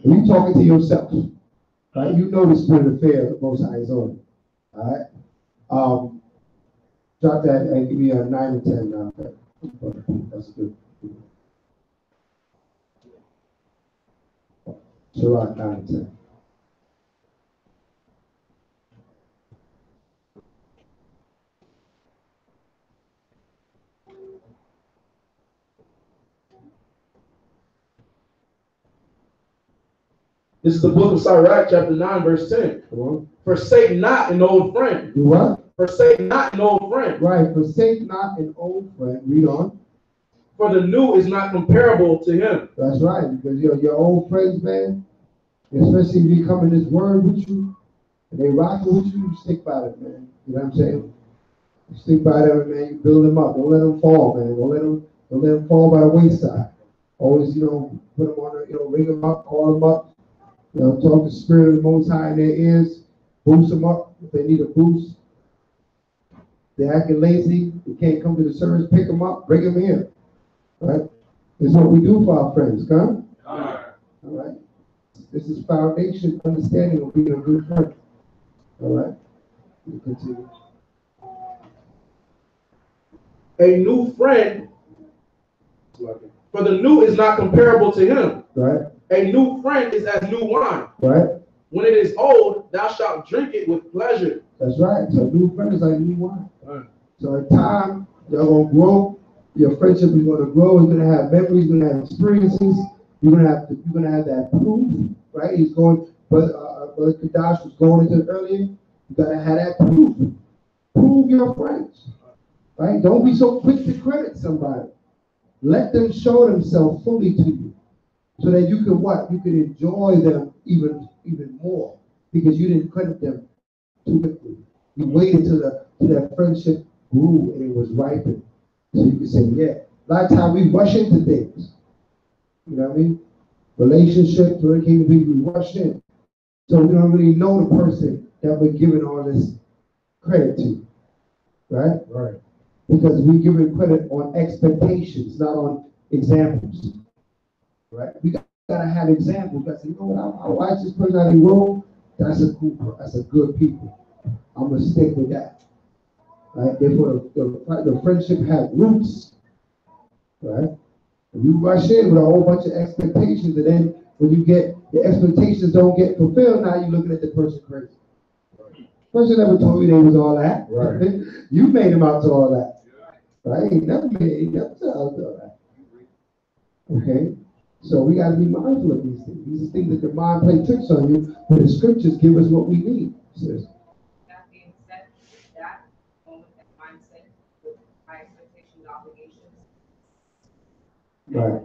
When you talking to yourself, right? You know the spirit of fear of the Most High is on you. All right. Drop that and give me a 9 and 10 now. That's good. Sirach 9 and 10. This is the book of Sirach, chapter 9, verse 10. Forsake not an old friend. Do what? Forsake not an old friend. Right, forsake not an old friend. Read on. For the new is not comparable to him. That's right, because your old friends, man, especially if you come in this word with you, and they rock with you, you stick by them, man. You know what I'm saying? You stick by them, man, you build them up. Don't let them fall, man. Don't let them fall by the wayside. Always, put them on, ring them up, call them up. Talk the spirit of the Most High in their ears, boost them up if they need a boost. They're acting lazy, they can't come to the service, pick them up, bring them here. Right? This is what we do for our friends, come? All right. This is foundation, understanding of being a good friend. All right. We'll continue. A new friend, for the new is not comparable to him. Right. A new friend is as new wine. Right. When it is old, thou shalt drink it with pleasure. That's right. So new friend is like new wine. Right. So in time, y'all gonna grow. Your friendship is gonna grow. It's gonna have memories. You're gonna have experiences. You're gonna have that proof, right? He's going. But Brother Kadash was going into it earlier. You gotta have that proof. Prove your friends, right? Don't be so quick to credit somebody. Let them show themselves fully to you. So that you can what? You can enjoy them even more because you didn't credit them too quickly. You waited till that friendship grew and it was ripened. So you can say, yeah. A lot of times we rush into things. You know what I mean? Relationships, when it came to people, we rush in. So we don't really know the person that we're giving all this credit to. Right? Right. Because we're giving credit on expectations, not on examples. Right? We gotta have examples. You gotta say, I watch this person how they roll. That's a good people. I'm gonna stick with that. Right? Therefore, the friendship has roots. Right? And you rush in with a whole bunch of expectations, and then when you get the expectations don't get fulfilled, now you're looking at the person crazy. Person never told you they was all that. Right? You made them out to all that. Right? He never said all that. Okay? So we got to be mindful of these things. These are things that the mind play tricks on you, but the scriptures give us what we need. Sis. That being said, that moment, that mindset, with my expectations, obligations. Right.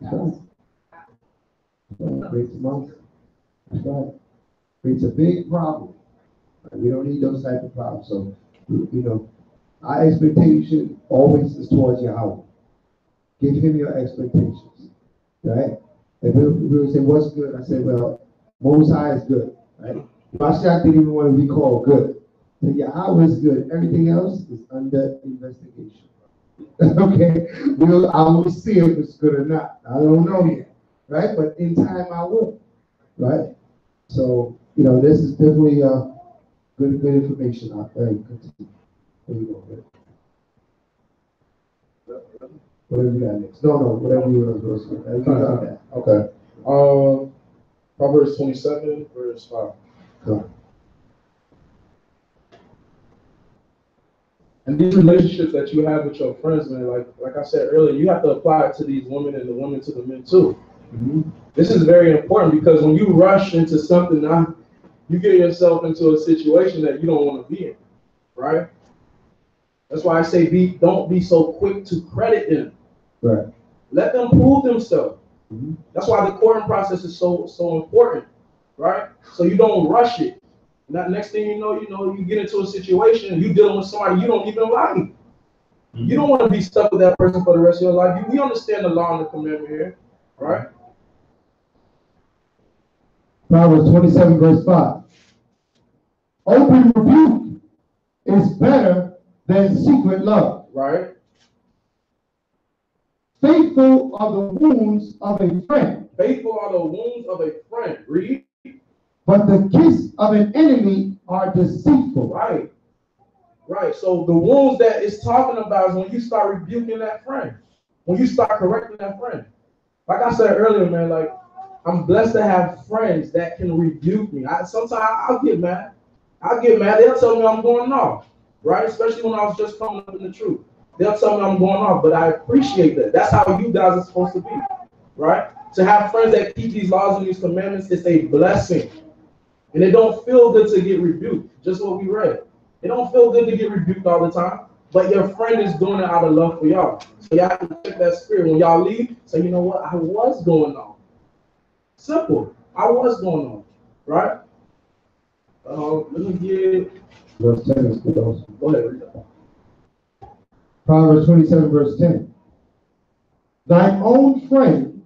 That's right. That creates a monster. That's right. Creates a big problem. We don't need those type of problems. So, our expectation always is towards Yahweh. Give him your expectations, right? And people say, what's good? I say, well, Most High is good, right? Mashiach didn't even want to be called good. So Yahweh is good. Everything else is under investigation. Okay? I will see if it's good or not. I don't know yet, right? But in time I will, right? So, this is definitely good information out there. There you go. Whatever you got next. No, whatever you want to go. Okay. Proverbs 27, verse 5. Go. And these relationships that you have with your friends, man, like I said earlier, you have to apply it to these women and the women to the men too. Mm-hmm. This is very important because when you rush into something, now you get yourself into a situation that you don't want to be in, right? That's why I say don't be so quick to credit them. Right. Let them prove themselves. Mm-hmm. That's why the courting process is so important, right? So you don't rush it. Next thing you know, you get into a situation and you dealing with somebody you don't even like. Mm-hmm. You don't want to be stuck with that person for the rest of your life. We understand the law and the commandment here, right? Proverbs 27, verse 5. Open rebuke is better than secret love. Right. Faithful are the wounds of a friend. Faithful are the wounds of a friend. Read. But the kiss of an enemy are deceitful. Right. Right. So the wounds that it's talking about is when you start rebuking that friend. When you start correcting that friend. Like I said earlier, man, like I'm blessed to have friends that can rebuke me. Sometimes I'll get mad. They'll tell me I'm going off. Right? Especially when I was just coming up in the truth. They'll tell me I'm going off, but I appreciate that. That's how you guys are supposed to be. Right? To have friends that keep these laws and these commandments is a blessing. And it don't feel good to get rebuked, just what we read. It don't feel good to get rebuked all the time, but your friend is doing it out of love for y'all. So y'all have to check that spirit. When y'all leave, say, you know what, I was going on. Simple. I was going on, right? Let me get... Verse 10 is good also. Go ahead, read that. Proverbs 27, verse 10. Thine own friend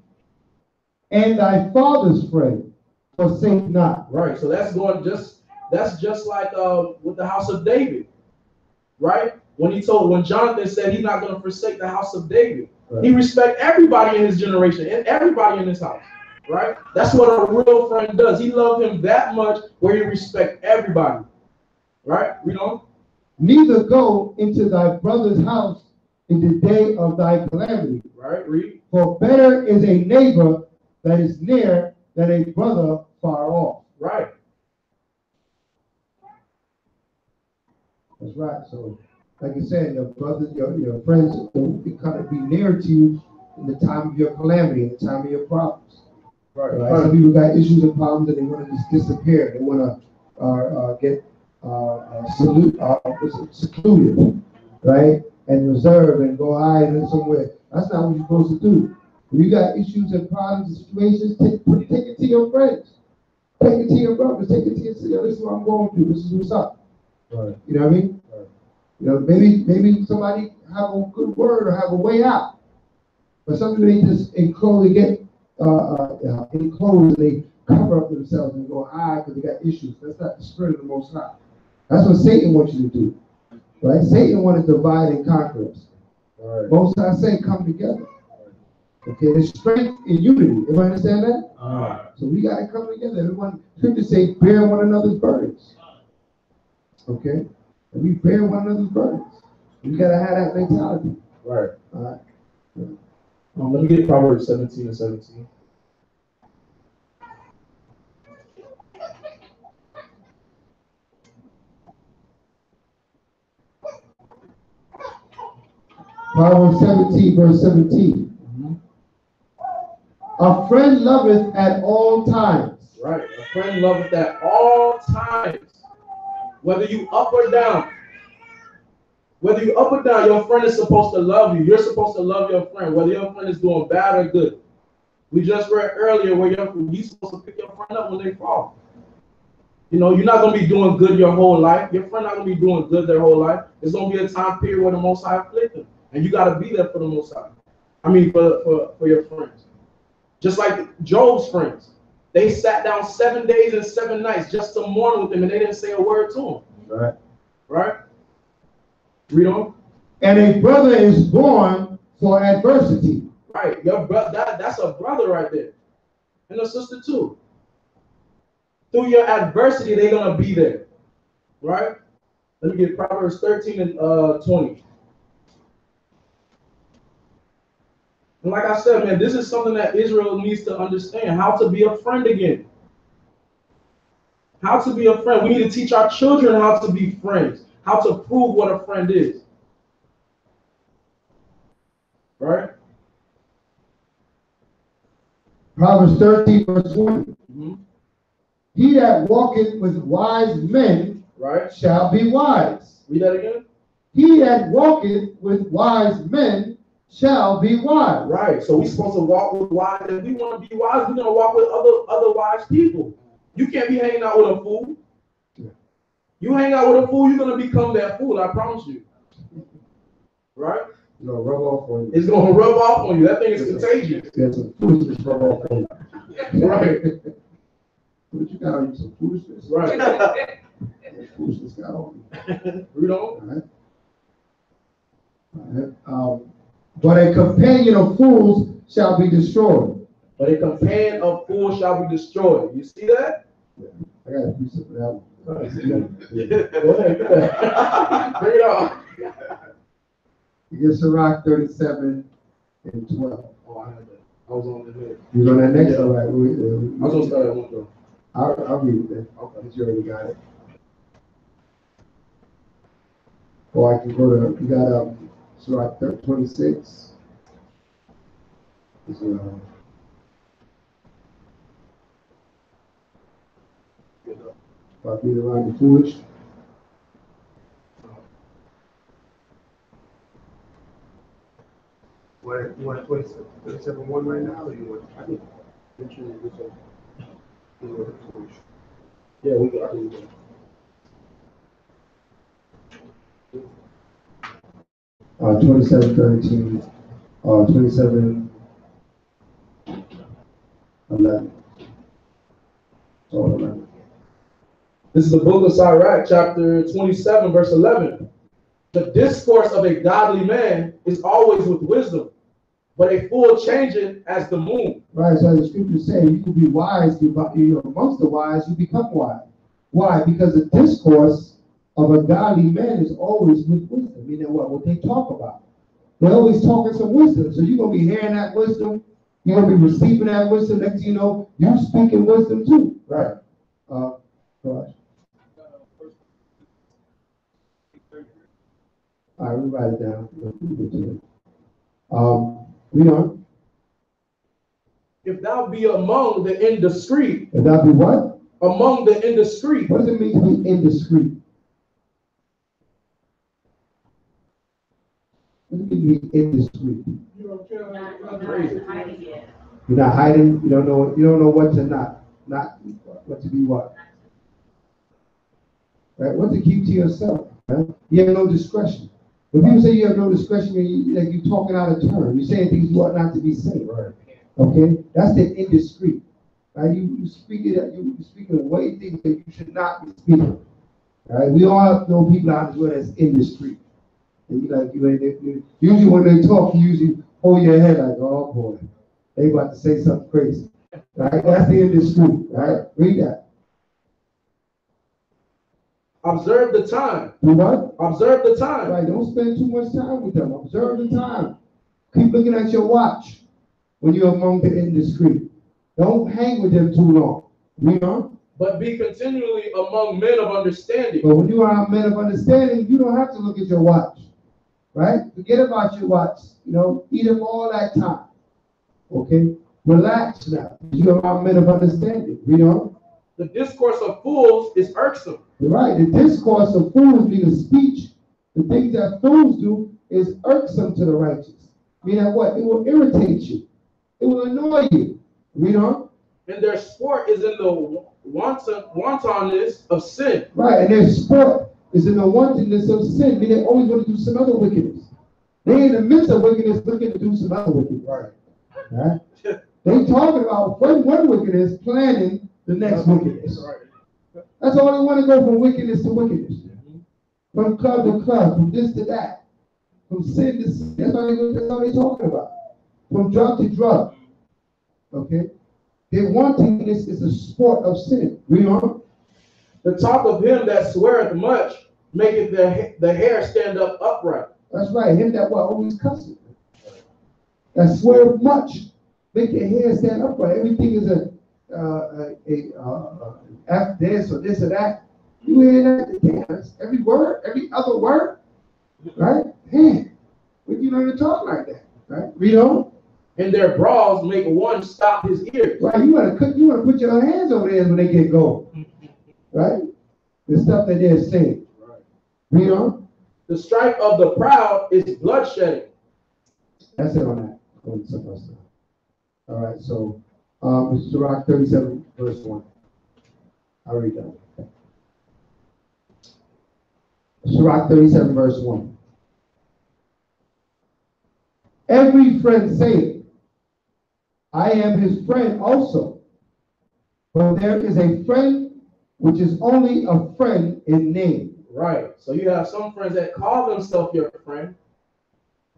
and thy father's friend forsake not. Right, so that's just like with the house of David, right? When Jonathan said he's not going to forsake the house of David. Right. He respects everybody in his generation and everybody in his house, right? That's what a real friend does. He loved him that much where he respects everybody, right? Read on. Neither go into thy brother's house in the day of thy calamity. Right, read. For better is a neighbor that is near than a brother far off. Right. That's right. So, like you said, your brothers, your friends will kind of be near to you in the time of your calamity, in the time of your problems. Right. Some people got issues and problems and they want to just disappear. They want to get secluded, right? And reserve and go hide in somewhere. That's not what you're supposed to do. When you got issues and problems and situations, take it to your friends. Take it to your brothers. Take it to your sister. This is what I'm going through. This is what's up. Right. You know what I mean? Right. Maybe somebody have a good word or have a way out. But some people, they just enclosed, they get enclosed and they cover up themselves and go hide because they got issues. That's not the spirit of the Most High. That's what Satan wants you to do. Right? Satan wants to divide and conquer us. Right. Most High say come together. Okay, there's strength in unity. Everybody understand that? Right. So we got to come together. Everyone, scripture say, bear one another's burdens. Okay? And we bear one another's burdens. We got to have that mentality. Right. All right. Let me get Proverbs 17 and 17. Proverbs 17, verse 17. Mm-hmm. A friend loveth at all times. Right. A friend loveth at all times. Whether you up or down. Whether you up or down, your friend is supposed to love you. You're supposed to love your friend, whether your friend is doing bad or good. We just read earlier where you're supposed to pick your friend up when they fall. You know, you're not going to be doing good your whole life. Your friend not going to be doing good their whole life. There's going to be a time period where the Most High afflict them. And you got to be there for the Most High. I mean, for your friends. Just like Job's friends. They sat down 7 days and 7 nights just to mourn with him, and they didn't say a word to him. Right. Right? Read on. And a brother is born for adversity. Right. Your that's a brother right there. And a sister too. Through your adversity, they're going to be there. Right? Let me get Proverbs 13 and 20. And like I said, man, this is something that Israel needs to understand. How to be a friend again. How to be a friend. We need to teach our children how to be friends. How to prove what a friend is. Right? Proverbs 13, verse 20. Mm-hmm. He that walketh with wise men, right, shall be wise. Read that again. He that walketh with wise men shall be wise. Right. So we're supposed to walk with wise. If we want to be wise, we're going to walk with other wise people. You can't be hanging out with a fool. You hang out with a fool, you're going to become that fool. I promise you. Right? It's going to rub off on you. It's going to rub off on you. That thing is contagious. There's some foolishness rub off on you. Right. What you got on you? Some foolishness? Right. Foolishness got on you. Read on. All right. But a companion of fools shall be destroyed. But a companion of fools shall be destroyed. You see that? Yeah. I got a piece of that one. Go ahead. Bring it on. You get Sirach 37 and 12. Oh, I had that. I was on the head. You're on that next one, right? I was going to start at one though. I'll read it then. Okay. Since you already got it. Or I can go to, you got Sirach 26. About being around the foolish. You want 27:1 right now, or you want? I think mention this one. Yeah, we got it. 27:13, 27:11. So 11. This is the book of Sirach, chapter 27, verse 11. The discourse of a godly man is always with wisdom, but a fool changeth as the moon. Right, so the scriptures say you can be wise, amongst the wise, you become wise. Why? Because the discourse of a godly man is always with wisdom. Meaning what they talk about. They're always talking some wisdom. So you're going to be hearing that wisdom. You're going to be receiving that wisdom. Next thing you know, you're speaking wisdom too. Right. Gosh. All right, we write it down. Read on. If thou be among the indiscreet. If thou be what? Among the indiscreet. What does it mean to be indiscreet? What does it mean to be indiscreet? You're not hiding it. You're not hiding. You don't know what to not what to be what. Right? What to keep to yourself. Right? You have no discretion. When people say you have no discretion, you're talking out of turn. You're saying things you ought not to be saying. Right. Okay? That's the indiscreet. Right? You speaking away things that you should not be speaking. Right? We all know people out this world that's indiscreet. And usually when they talk, you usually hold your head like, oh boy, they about to say something crazy. Right? That's the indiscreet. Right? Read that. Observe the time. Do what? Observe the time. Right, don't spend too much time with them. Observe the time. Keep looking at your watch when you're among the indiscreet. Don't hang with them too long. You know? But be continually among men of understanding. But when you are men of understanding, you don't have to look at your watch. Right? Forget about your watch. Eat up all that time. Okay? Relax now. You are men of understanding. Read on. The discourse of fools is irksome. You're right. The discourse of fools, meaning speech, the things that fools do is irksome to the righteous. Meaning what? It will irritate you. It will annoy you. Read on. And their sport is in the wantonness of sin. Right. And their sport is in the wantonness of sin. Meaning they always want to do some other wickedness. They in the midst of wickedness looking to do some other wickedness. Right. They talking about one wickedness, planning the next wickedness. That's all they want to go from wickedness to wickedness. From club to club, from this to that. From sin to sin. That's all they're talking about. From drug to drug. Okay? Their wantonness is a sport of sin. Read on. The talk of him that sweareth much maketh the hair stand up upright. That's right. Him that will always cussing. That swear much. Make your hair stand upright. Everything is after this or this or that. You hear that dance. Every word, every other word. Right? Man, when you learn to talk like that? Right? Read on. And their brawls make one stop his ears. Right, you want to put your hands over there when they get going. Right? The stuff that they're saying. Right. Read on. The strife of the proud is bloodshedding. That's it on that. Go to something else now. All right, so it's Sirach 37, verse 1. I'll read that. Sirach 37, verse 1. Every friend saith, I am his friend also. But there is a friend which is only a friend in name. Right. So you have some friends that call themselves your friend,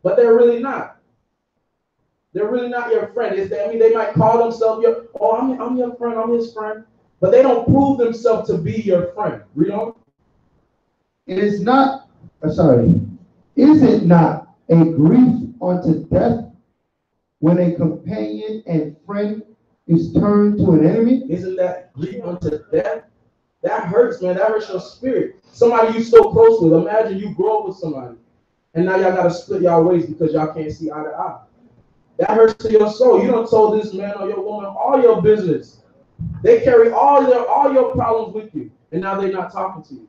but they're really not. They're really not your friend. They might call themselves I'm your friend, I'm his friend, but they don't prove themselves to be your friend. Read on. It is not, is it not a grief unto death when a companion and friend is turned to an enemy? Isn't that grief unto death? That hurts, man. That hurts your spirit. Somebody you so close with. Imagine you grow up with somebody, and now y'all got to split y'all ways because y'all can't see eye to eye. That hurts to your soul. You don't told this man or your woman all your business. They carry all your problems with you, and now they're not talking to you.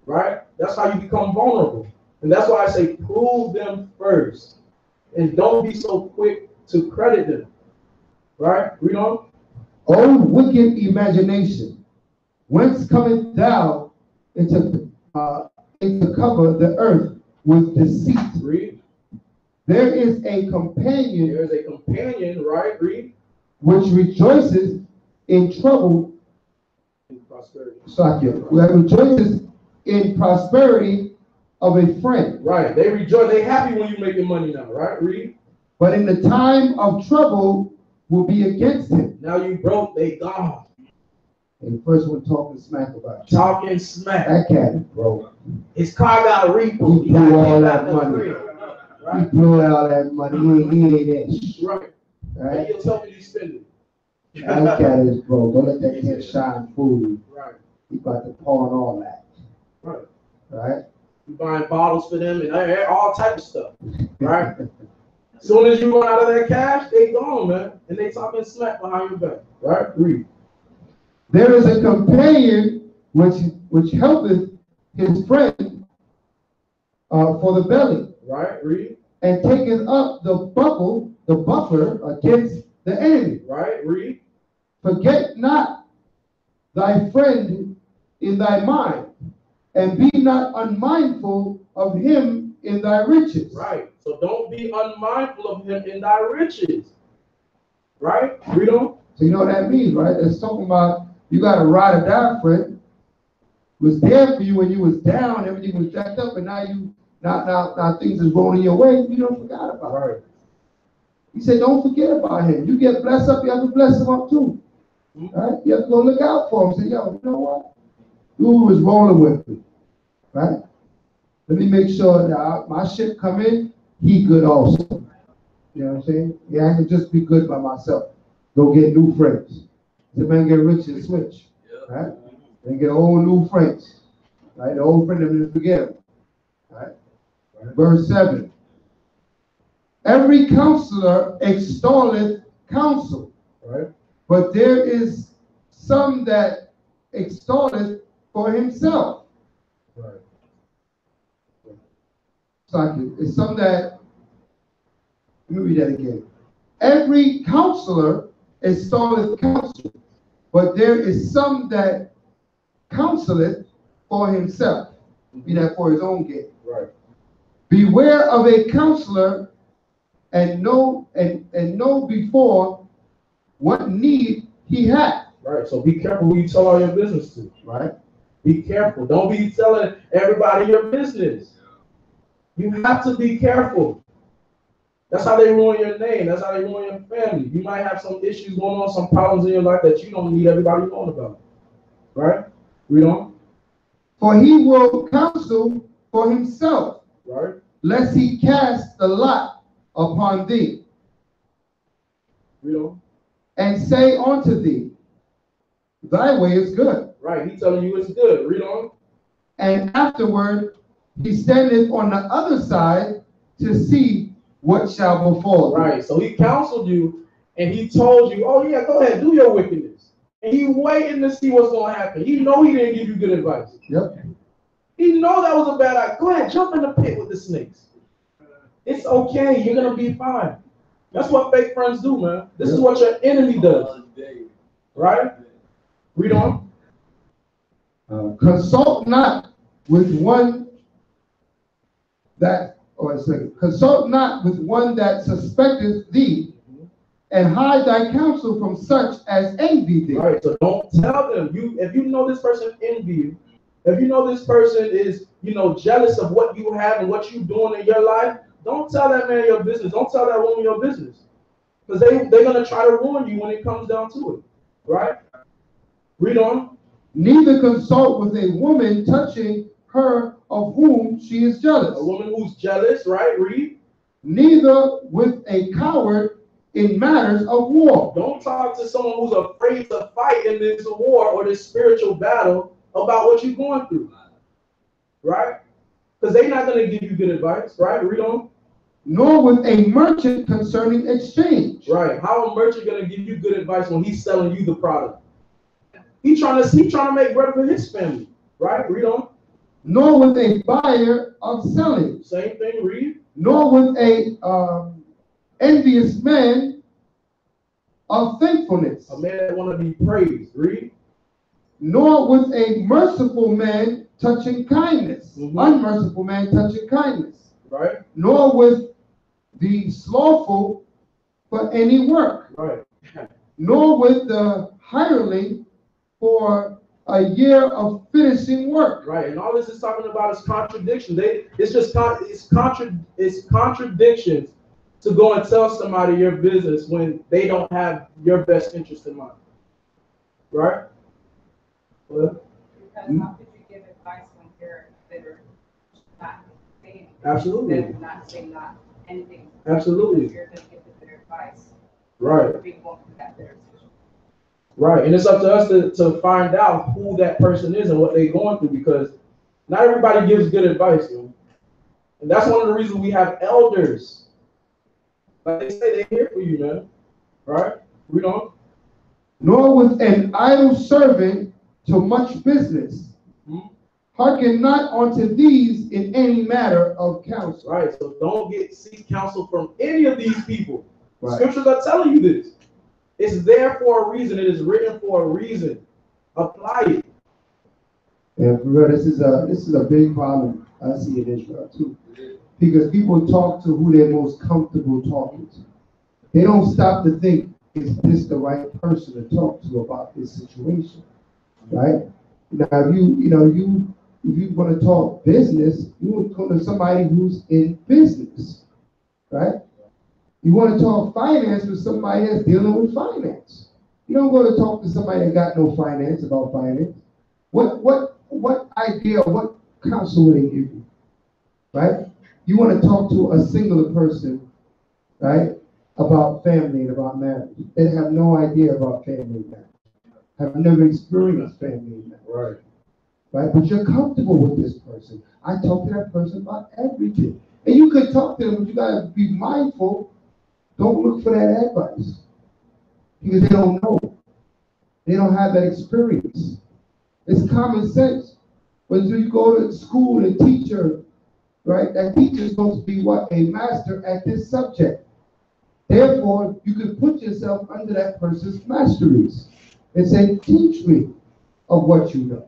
Right? That's how you become vulnerable. And that's why I say prove them first. And don't be so quick to credit them. Right? Read on. O wicked imagination, whence cometh thou into cover the earth with deceit? Read. There is a companion. There is a companion, right? Read. Which rejoices in trouble. In prosperity. That rejoices in prosperity of a friend. Right. They rejoice. They happy when you making money now, right? Read. But in the time of trouble will be against him. Now you broke, they gone. And the first one talking smack about you. Talking smack. That cat is broke. His car got repoed. He blew all that money. He blew all that money. He ain't that shit. Right. Right? And you'll tell me you spend it. That cat is broke. Don't let that kid shine fool you. Right. He about to pawn all that. Right. Right? You buying bottles for them and all type of stuff. Right? As soon as you run out of that cash, they gone, man. And they talking smack behind your back. Right? Read. There is a companion which helpeth his friend for the belly. Right? Read. And taketh up the buffer against the enemy. Right? Read. Forget not thy friend in thy mind, and be not unmindful of him in thy riches. Right. So don't be unmindful of him in thy riches. Right? Read on. So you know what that means, right? It's talking about you got a ride or die friend who was there for you when you was down, everything was jacked up, and now things is rolling your way. You don't forgot about it. Right. He said, don't forget about him. You get blessed up, you have to bless him up too. Right? You have to go look out for him. Say, yo, you know what? Dude was rolling with me. Right? Let me make sure that my ship come in, he good also. You know what I'm saying? Yeah, I can just be good by myself. Go get new friends. The man get rich and switch. Right? Then get old new friends. Right? The old friend, them just forget him. Right? Verse 7. Every counselor extolleth counsel, Right. but there is some that extoleth for himself. Right. It's some that, let me read that again. Every counselor extolleth counsel, but there is some that counseleth for himself, be that for his own gain. Right. Beware of a counselor and know before what need he hath. Right. So be careful who you tell all your business to. Right? Be careful. Don't be telling everybody your business. You have to be careful. That's how they ruin your name. That's how they ruin your family. You might have some issues going on, some problems in your life that you don't need everybody knowing about. Right? Read on. For he will counsel for himself, Right? lest he cast the lot upon thee, Read on. and say unto thee, thy way is good. Right. He telling you it's good. Read on. And afterward he standeth on the other side to see what shall befall thee. Right. So he counseled you and he told you, oh yeah, go ahead, do your wickedness. And he waiting to see what's going to happen. He know he didn't give you good advice. Yep. He know that was a bad idea. Go ahead, jump in the pit with the snakes. It's okay. You're going to be fine. That's what fake friends do, man. This is what your enemy does. Right? Read on. Consult not with one that, consult not with one that suspecteth thee, and hide thy counsel from such as envy thee. Right. So don't tell them. If you know this person envy you, if you know this person is, jealous of what you have and what you're doing in your life, don't tell that man your business. Don't tell that woman your business. Because they're going to try to ruin you when it comes down to it. Right? Read on. Neither consult with a woman touching her of whom she is jealous. A woman who's jealous, right? Read. Neither with a coward in matters of war. Don't talk to someone who's afraid to fight in this war or this spiritual battle about what you're going through. Right? Because they're not going to give you good advice. Right? Read on. Nor with a merchant concerning exchange. Right. How a merchant going to give you good advice when he's selling you the product? He's trying to make bread for his family. Right? Read on. Nor with a buyer of selling. Same thing. Read. Nor with a envious man of thankfulness. A man that want to be praised. Read. Nor with a merciful man touching kindness. Unmerciful man touching kindness. Right. Nor with the slothful for any work. Right. Nor with the hireling for a year of finishing work. Right. And all this is talking about is contradiction. It's contradictions to go and tell somebody your business when they don't have your best interest in mind. Right? What? Because how could you give advice when they're not saying anything? Absolutely. They're not saying not anything. Absolutely. You're going to give them their advice. Right. Right. And it's up to us to find out who that person is and what they're going through, because not everybody gives good advice, man. And that's one of the reasons we have elders. Like they say, they're here for you, man. Right? Read on. Nor with an idle servant to much business. Hearken not unto these in any matter of counsel. Right. So don't seek counsel from any of these people. Right. Scriptures are telling you this. It's there for a reason. It is written for a reason. Apply it. And for real, this is a big problem I see in Israel too. Because people talk to who they're most comfortable talking to. They don't stop to think, is this the right person to talk to about this situation? Right? Now, if you want to talk business, you would go to somebody who's in business. Right? You want to talk finance with somebody that's dealing with finance. You don't go to talk to somebody that got no finance about finance. What idea, what counsel will they give you? Right? You want to talk to a singular person, right, about family and about marriage. They have no idea about family and marriage. Have never experienced family and marriage. Right. Right? But you're comfortable with this person. I talk to that person about everything. And you could talk to them, but you got to be mindful. Don't look for that advice. because they don't know. They don't have that experience. It's common sense. When you go to school, a teacher, right? That teacher is supposed to be what? A master at this subject. Therefore, you can put yourself under that person's masteries and say, teach me of what you know.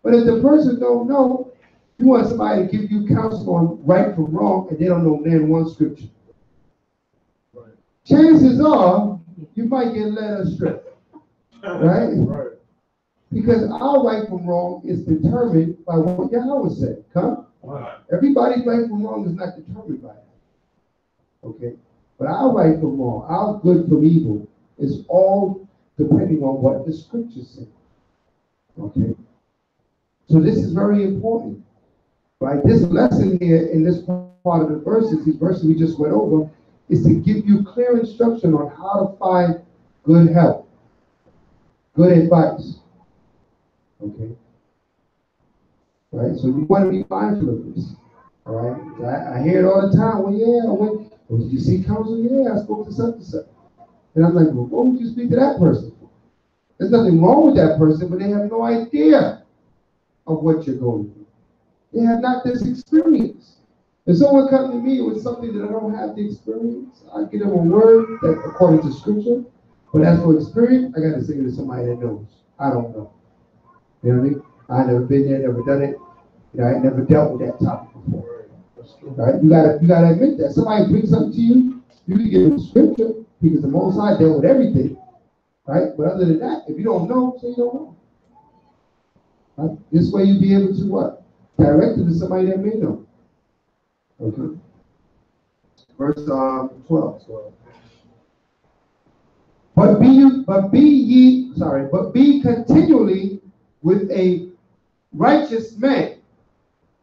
But if the person don't know, you want somebody to give you counsel on right from wrong, and they don't know then one scripture. Right. Chances are you might get led astray, right? Right. Because our right from wrong is determined by what Yahweh said. Come, Right. everybody's right from wrong is not determined by that. Okay, but our right from wrong, our good from evil, is all depending on what the scriptures say. Okay, so this is very important. Right? This lesson here in this part of the verses, these verses we just went over, is to give you clear instruction on how to find good help, good advice. Okay? Right? So you want to be mindful of this. All right? I hear it all the time. Well, yeah, did you see counsel? Yeah, I spoke to such and such. And I'm like, well, what would you speak to that person for? There's nothing wrong with that person, but they have no idea of what you're going through. They have not this experience. If someone comes to me with something that I don't have the experience, I give them a word that according to scripture. But as for experience, I got to say it to somebody that knows. I don't know. You know what I mean? I never been there, never done it. You know, I ain't never dealt with that topic before. Right? You gotta admit that. Somebody brings something to you, you can give them scripture because the Most High dealt with everything. Right? But other than that, if you don't know, say you don't know. Right? This way you'll be able to what? Direct it to somebody that may know. Okay. Verse 12. But be continually with a righteous man,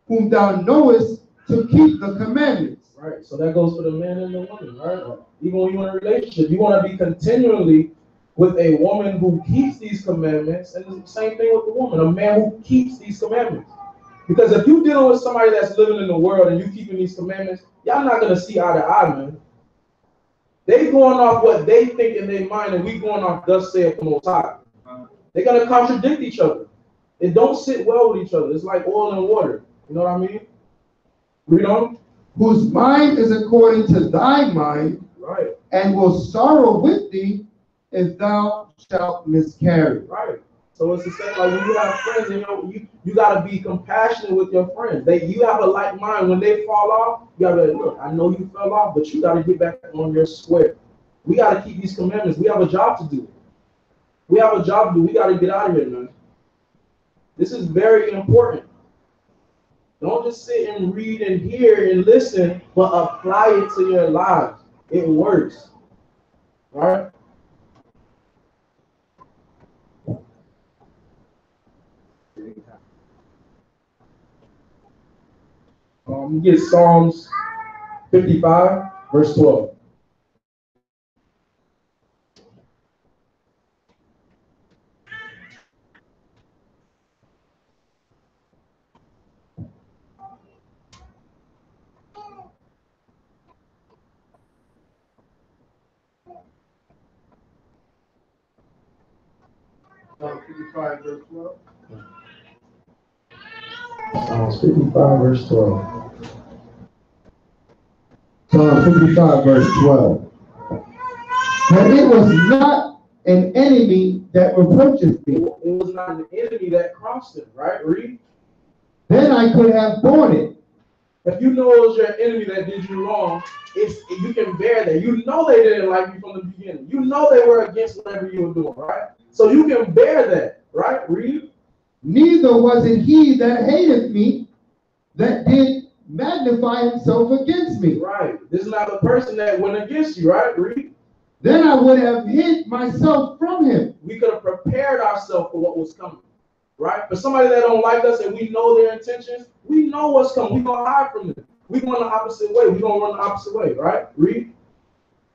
whom thou knowest to keep the commandments. Right. So that goes for the man and the woman, right? Even when you're in a relationship, you want to be continually with a woman who keeps these commandments, and the same thing with the woman, a man who keeps these commandments. Because if you're dealing with somebody that's living in the world and you keeping these commandments, y'all not gonna see eye to eye, man. They going off what they think in their mind, and we going off thus saith the Most High. They're gonna contradict each other. It don't sit well with each other. It's like oil and water. You know what I mean? Read on. Whose mind is according to thy mind, right, and will sorrow with thee if thou shalt miscarry. Right. So it's the same, like when you have friends, you gotta be compassionate with your friends. You have a like mind. When they fall off, you gotta be like, look, I know you fell off, but you gotta get back on your square. We gotta keep these commandments. We have a job to do. We have a job to do. We gotta get out of here, man. This is very important. Don't just sit and read and hear and listen, but apply it to your lives. It works. All right? Get Psalms 55, verse 12. Psalm 55, verse 12. Psalms 55, verse 12. Psalm 55, verse 12. And it was not an enemy that reproached me. It was not an enemy that crossed him, right? Read. Then I could have borne it. If you know it was your enemy that did you wrong, you can bear that. You know they didn't like you from the beginning. You know they were against whatever you were doing, right? So you can bear that, right? Read. Neither was it he that hated me that did magnify himself against me. Right. This is not the person that went against you, right? Read. Then I would have hid myself from him. We could have prepared ourselves for what was coming, right? For somebody that don't like us and we know their intentions, we know what's coming. We're going to hide from them. We're going the opposite way. We're going to run the opposite way, right? Read.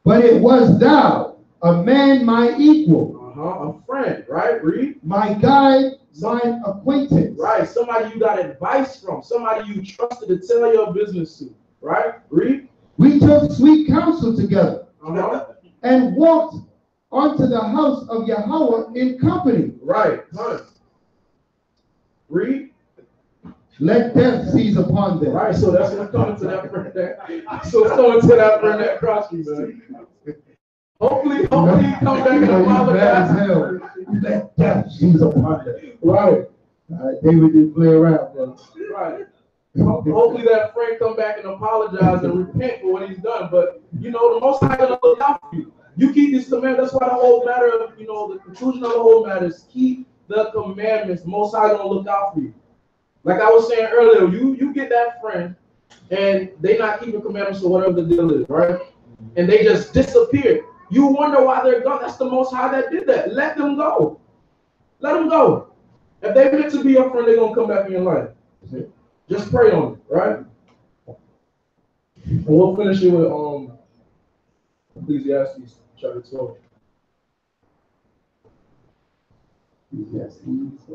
But it was thou, a man my equal. A friend, right? Read. My guide, my acquaintance. Right. Somebody you got advice from. Somebody you trusted to tell your business to, right? Read. We took sweet counsel together. And walked unto the house of Yahweh in company. Right. Huh. Read. Let death seize upon them. Right, so that's what's coming to that friend so it's coming to that friend that crossed you, man. Hopefully he come back and Mad as apologize. hell. Let death seize upon them. Right. David didn't play around, bro. Right. Hopefully that friend come back and apologize and repent for what he's done. But you know, the Most High gonna look out for you. You keep these commandments. That's why the whole matter of, you know, the conclusion of the whole matter is keep the commandments. The Most High gonna look out for you. Like I was saying earlier, you get that friend and they not keeping commandments or whatever the deal is, right? And they just disappear. You wonder why they're gone. That's the Most High that did that. Let them go. Let them go. If they meant to be your friend, they're gonna come back in your life. Just pray on it, right? And we'll finish it with Ecclesiastes chapter 12. Ecclesiastes.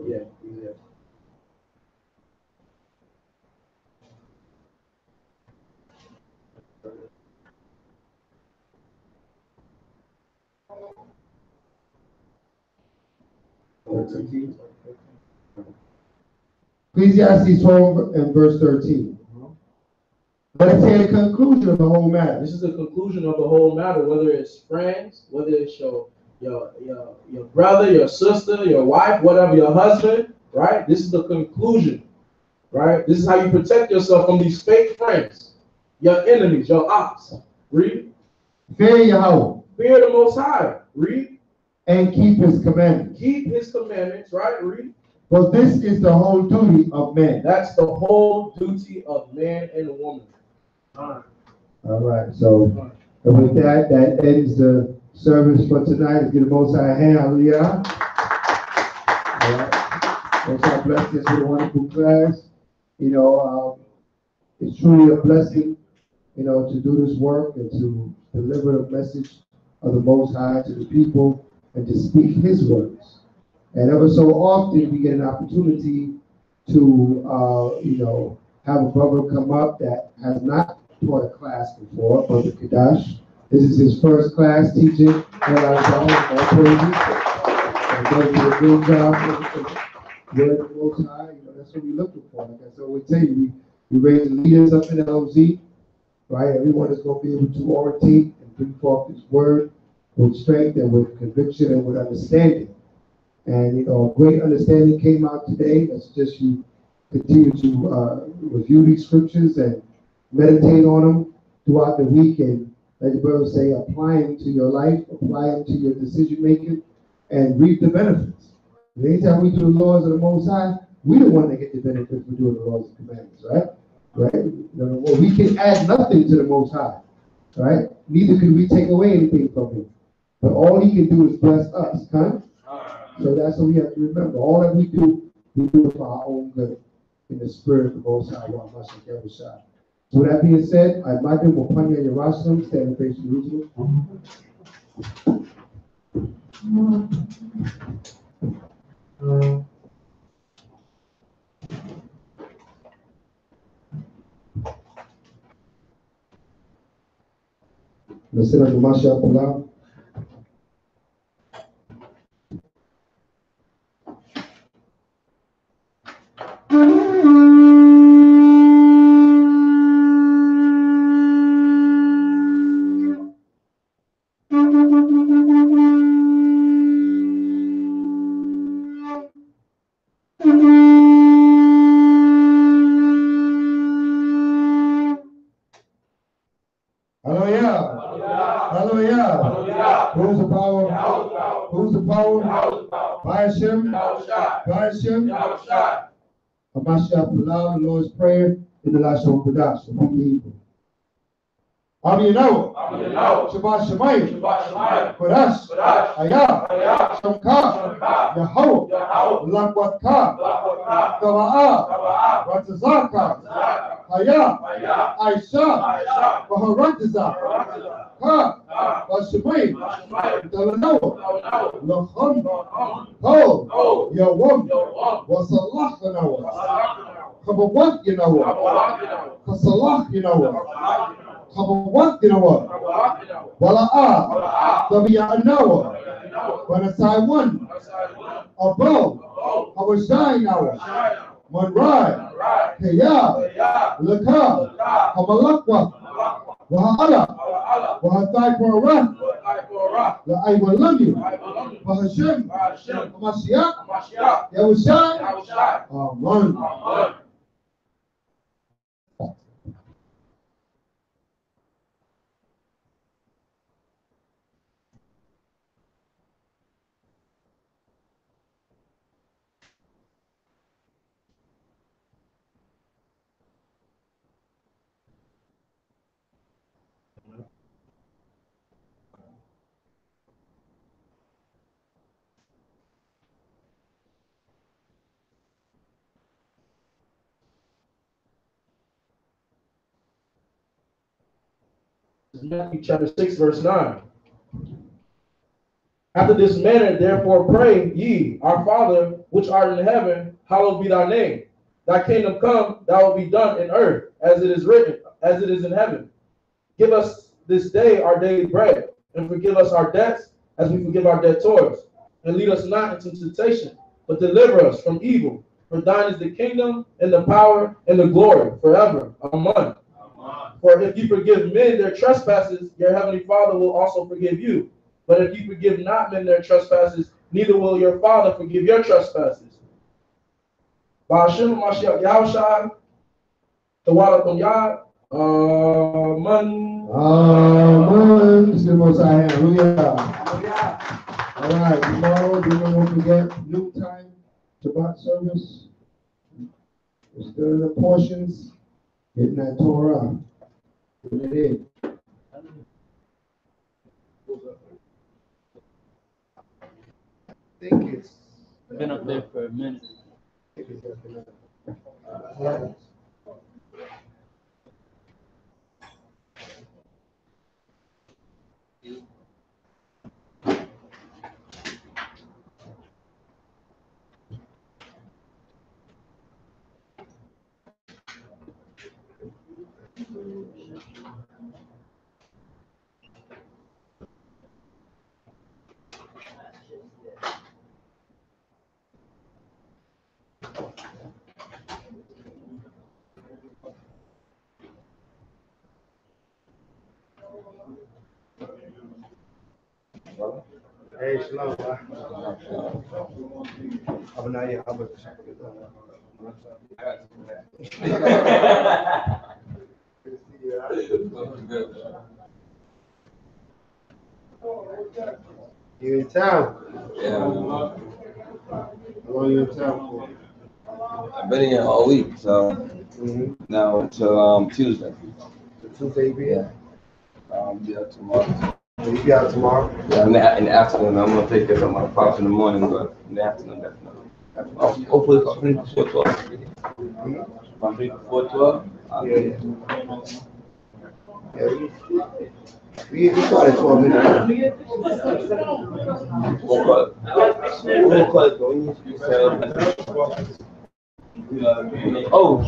Yeah, Ecclesiastes. Ecclesiastes 12 and verse 13. Let's hear the conclusion of the whole matter. This is the conclusion of the whole matter, whether it's friends, whether it's your brother, your sister, your wife, whatever, your husband, right? This is the conclusion, right? This is how you protect yourself from these fake friends, your enemies, your ops. Read. Fear Yahweh. Fear the Most High. Read. And keep his commandments. Keep his commandments, right? Read. For this is the whole duty of man. That's the whole duty of man and woman. All right, so and with that, that ends the service for tonight. Let's give the Most High a hand. Hallelujah. All right. Most High bless us with a wonderful class. You know, it's truly a blessing, you know, to do this work and to deliver the message of the Most High to the people and to speak His words. And ever so often we get an opportunity to, you know, have a brother come up that has not taught a class before, Brother Kadash. This is his first class teaching. And going to do a good job. Word of the Most High, you know, that's what we're looking for. Like I said, we tell you, we raise leaders up in LZ, right? Everyone is going to be able to orientate and bring forth His word with strength and with conviction and with understanding. And, you know, great understanding came out today. That's just you continue to review these scriptures and meditate on them throughout the week, and like the brother say, apply them to your life, apply them to your decision making, and reap the benefits. And anytime we do the laws of the Most High, we the one that get the benefits for doing the laws and commandments, right? Right? You know, well, we can add nothing to the Most High, right? Neither can we take away anything from Him. But all He can do is bless us, huh? So that's what we have to remember. All that we do it for our own good in the spirit of the Most High. So with that being said, I invite them will put you in your rostrum, stand and face Jerusalem. Listen to Masha Pula. The Lord's Prayer in the last one production. Aminau, Shabbat Shemayim, Kodash, Ayah, Shamka, Yahweh, Lakwatka, Kawa'ah, Ratazaka, Hayah, Aisha, Baharatazak, Ka, Bashemayim, Dalanoah, Lachon, Ho, Yawam, Wasalach, Yanawa, Kabawat, Yanawa, Kasalach, Yanawa. Kabawat Dinawa, Wala'a, Gabiya Anawa, Banasai one, above, Hawashai Nawa, Manrai, Kaya, Laka, Hamalakwa, Waha'ala, Wahatai Parah, La Aiwalami, Wahashem, Hamashiach, Yahushai, Amen. Matthew chapter 6, verse 9. After this manner, therefore, pray ye, our Father, which art in heaven, hallowed be thy name. Thy kingdom come, thy will be done in earth, as it is written, as it is in heaven. Give us this day our daily bread, and forgive us our debts, as we forgive our debtors. And lead us not into temptation, but deliver us from evil. For thine is the kingdom, and the power, and the glory, forever. Amen. For if you forgive men their trespasses, your heavenly Father will also forgive you. But if you forgive not men their trespasses, neither will your Father forgive your trespasses. Ba'ashem Mashiach Yahushai, Tawalakum Yah, Amen. Amen. This is the most I have. Hallelujah. All right, tomorrow, don't forget, noontime, Shabbat service. We're still in the portions, getting that Torah. Putting it in. I think it's Been up there for a minute. Hey, Shalom. I'm not yet. I'm You in town? Yeah, How long you in town for? I've been here all week, so now until Tuesday. Tuesday, you be here? Yeah, tomorrow. You be out tomorrow? Yeah, in the afternoon. I'm gonna take care of my pops in the morning, but in the afternoon, definitely. Hopefully, if I finish before 12. If I finish before 12, I'll be here. Yeah, we started 12 minutes. We'll call it going. You said, oh.